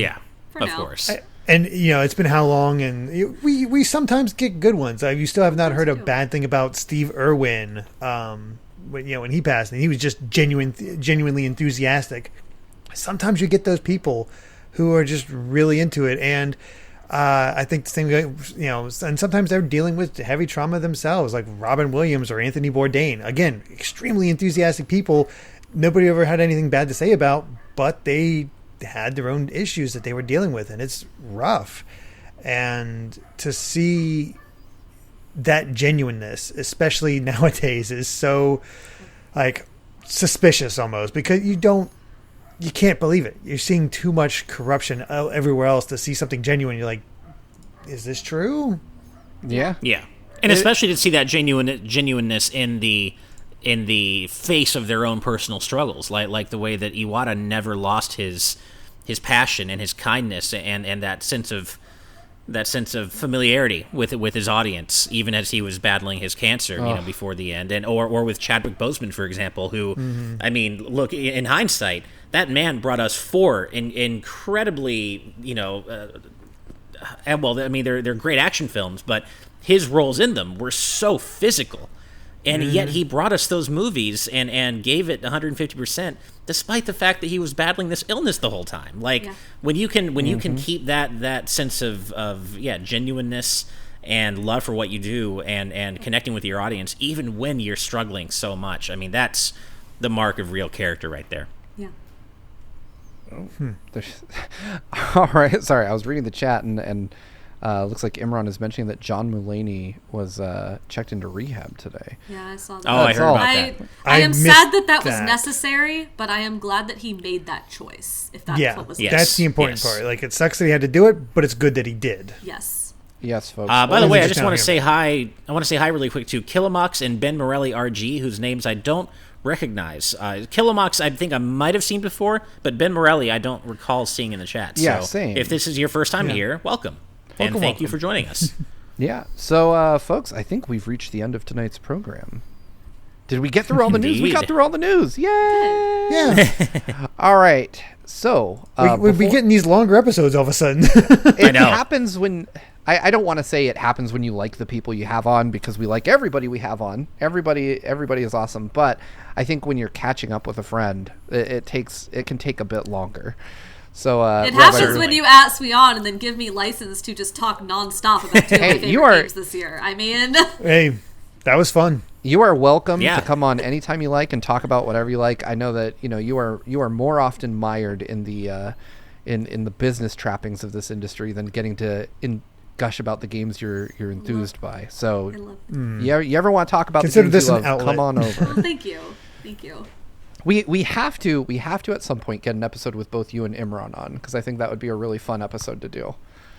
of course. And, it's been how long? And we sometimes get good ones. You still have not heard a bad thing about Steve Irwin when he passed. And he was just genuinely enthusiastic. Sometimes you get those people who are just really into it. And I think the same, and sometimes they're dealing with heavy trauma themselves, like Robin Williams or Anthony Bourdain. Again, extremely enthusiastic people. Nobody ever had anything bad to say about, but they had their own issues that they were dealing with, and it's rough. And to see that genuineness, especially nowadays, is so, like, suspicious almost, because you can't believe it. You're seeing too much corruption everywhere else to see something genuine. You're like, is this true? Yeah. And especially to see that genuineness in the face of their own personal struggles, like the way that Iwata never lost his passion and his kindness and that sense of familiarity with his audience, even as he was battling his cancer, before the end, or with Chadwick Boseman, for example, who, I mean, look, in hindsight, that man brought us four incredibly, and well, I mean, they're great action films, but his roles in them were so physical. And yet he brought us those movies and gave it 150%, despite the fact that he was battling this illness the whole time. Like when you can keep that sense of genuineness and love for what you do and connecting with your audience, even when you're struggling so much. I mean, that's the mark of real character right there. Yeah. All right. Sorry, I was reading the chat and looks like Imran is mentioning that John Mulaney was checked into rehab today. Yeah, I saw that. Oh, I heard about that. I am sad that was necessary, but I am glad that he made that choice. If that's what was necessary. That's the important part. Like, it sucks that he had to do it, but it's good that he did. Yes. Yes, folks. By the way, I just want to say hi. I want to say hi really quick to Killamux and Ben Morelli RG, whose names I don't recognize. Killamux, I think I might have seen before, but Ben Morelli, I don't recall seeing in the chat. Yeah, so same. If this is your first time here, welcome. And thank you for joining us. Yeah. So, folks, I think we've reached the end of tonight's program. Did we get through all the news? We got through all the news. Yay! Yeah. All right. So, we'll be getting these longer episodes all of a sudden. It happens when... I don't want to say it happens when you like the people you have on, because we like everybody we have on. Everybody is awesome. But I think when you're catching up with a friend, it can take a bit longer. So it happens when you ask me on and then give me license to just talk nonstop about two of my favorite games this year. I mean, hey, that was fun. You are welcome to come on anytime you like and talk about whatever you like. I know that you are more often mired in the in the business trappings of this industry than getting to gush about the games you're enthused by. So you ever want to talk about Consider the games this you an love, outlet. come on over. Well, thank you. We have to at some point get an episode with both you and Imran on, because I think that would be a really fun episode to do.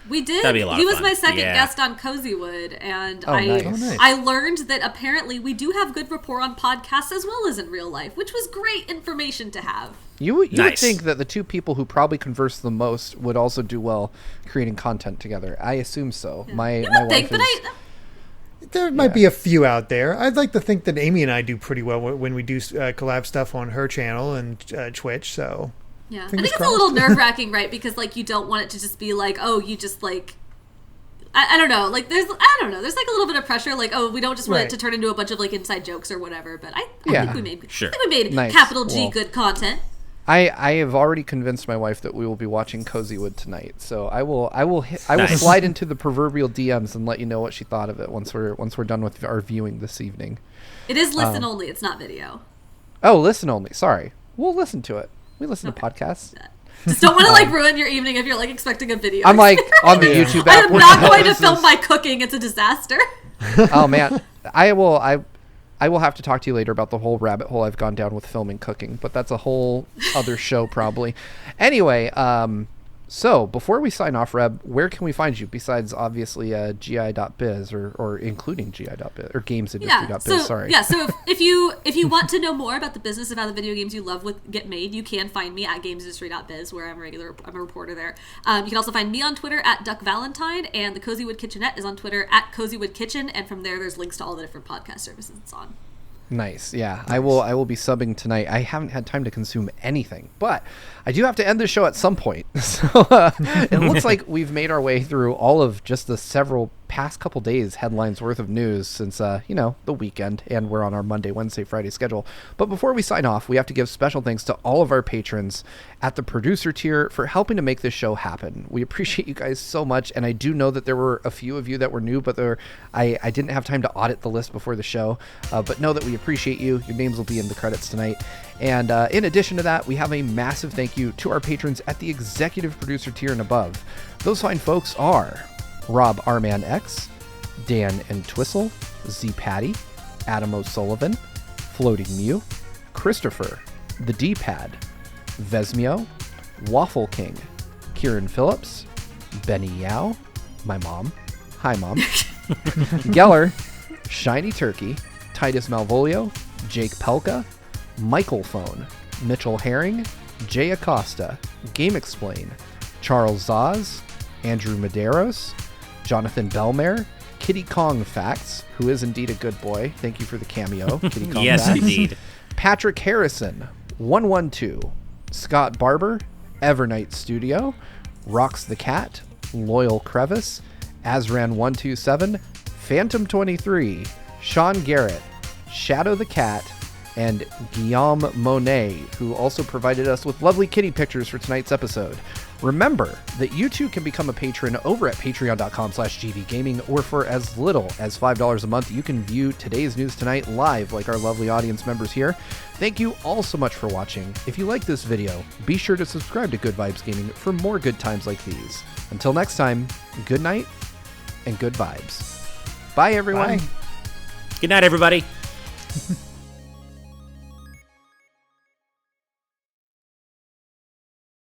We did. That'd be a lot he of was fun. my second guest on Cozywood, and nice. I learned that apparently we do have good rapport on podcasts as well as in real life, which was great information to have. You would think that the two people who probably converse the most would also do well creating content together. I assume so. Yeah. My wife is... There might be a few out there. I'd like to think that Amy and I do pretty well when we do collab stuff on her channel and Twitch. So yeah, I think it's a little nerve-wracking, right? Because like you don't want it to just be like, oh, you just like, I don't know, like there's like a little bit of pressure, like, oh, we don't just want it to turn into a bunch of like inside jokes or whatever. But I think we made nice. capital G good content. I have already convinced my wife that we will be watching Cozywood tonight, so I will slide into the proverbial DMs and let you know what she thought of it once we're done with our viewing this evening. It is listen only; it's not video. Oh, listen only. Sorry, we'll listen to it. We listen to podcasts. Just don't want to like ruin your evening if you're like expecting a video. I'm like on the YouTube app. I am not going to film my cooking. It's a disaster. Oh man, I will have to talk to you later about the whole rabbit hole I've gone down with filming cooking, but that's a whole other show probably. Anyway, so before we sign off, Reb, where can we find you besides obviously gi.biz or including gi.biz or gameindustry.biz? So if you want to know more about the business of how the video games you love get made, you can find me at gameindustry.biz, where I'm a reporter there. You can also find me on Twitter at Duck Valentine, and the Cozywood Kitchenette is on Twitter at Cozywood Kitchen, and from there there's links to all the different podcast services it's on. Nice. Yeah. Nice. I will be subbing tonight. I haven't had time to consume anything, but I do have to end the show at some point. So it looks like we've made our way through all of just the several past couple days headlines worth of news since the weekend, and we're on our Monday, Wednesday, Friday schedule. But before we sign off, we have to give special thanks to all of our patrons at the producer tier for helping to make this show happen. We appreciate you guys so much, and I do know that there were a few of you that were new, but I didn't have time to audit the list before the show. But know that we appreciate you. Your names will be in the credits tonight. And in addition to that, we have a massive thank you to our patrons at the executive producer tier and above. Those fine folks are Rob Arman X, Dan and Twistle, Z Patty, Adam O'Sullivan, Floating Mew, Christopher, The D-Pad, Vesmio, Waffle King, Kieran Phillips, Benny Yao, my mom, hi mom, Geller, Shiny Turkey, Titus Malvolio, Jake Pelka, Michael Phone, Mitchell Herring, Jay Acosta, Game Explain, Charles Zaz, Andrew Medeiros, Jonathan Belmare, Kitty Kong Facts, who is indeed a good boy. Thank you for the cameo, Kitty Kong yes, Facts. indeed. Patrick Harrison, 112, Scott Barber, Evernight Studio, Rocks the Cat, Loyal Crevice, Azran127, Phantom 23, Sean Garrett, Shadow the Cat, and Guillaume Monet, who also provided us with lovely kitty pictures for tonight's episode. Remember that you too can become a patron over at patreon.com/gvgaming, or for as little as $5 a month, you can view today's news tonight live like our lovely audience members here. Thank you all so much for watching. If you like this video, be sure to subscribe to Good Vibes Gaming for more good times like these. Until next time, good night and good vibes. Bye, everyone. Bye. Good night, everybody.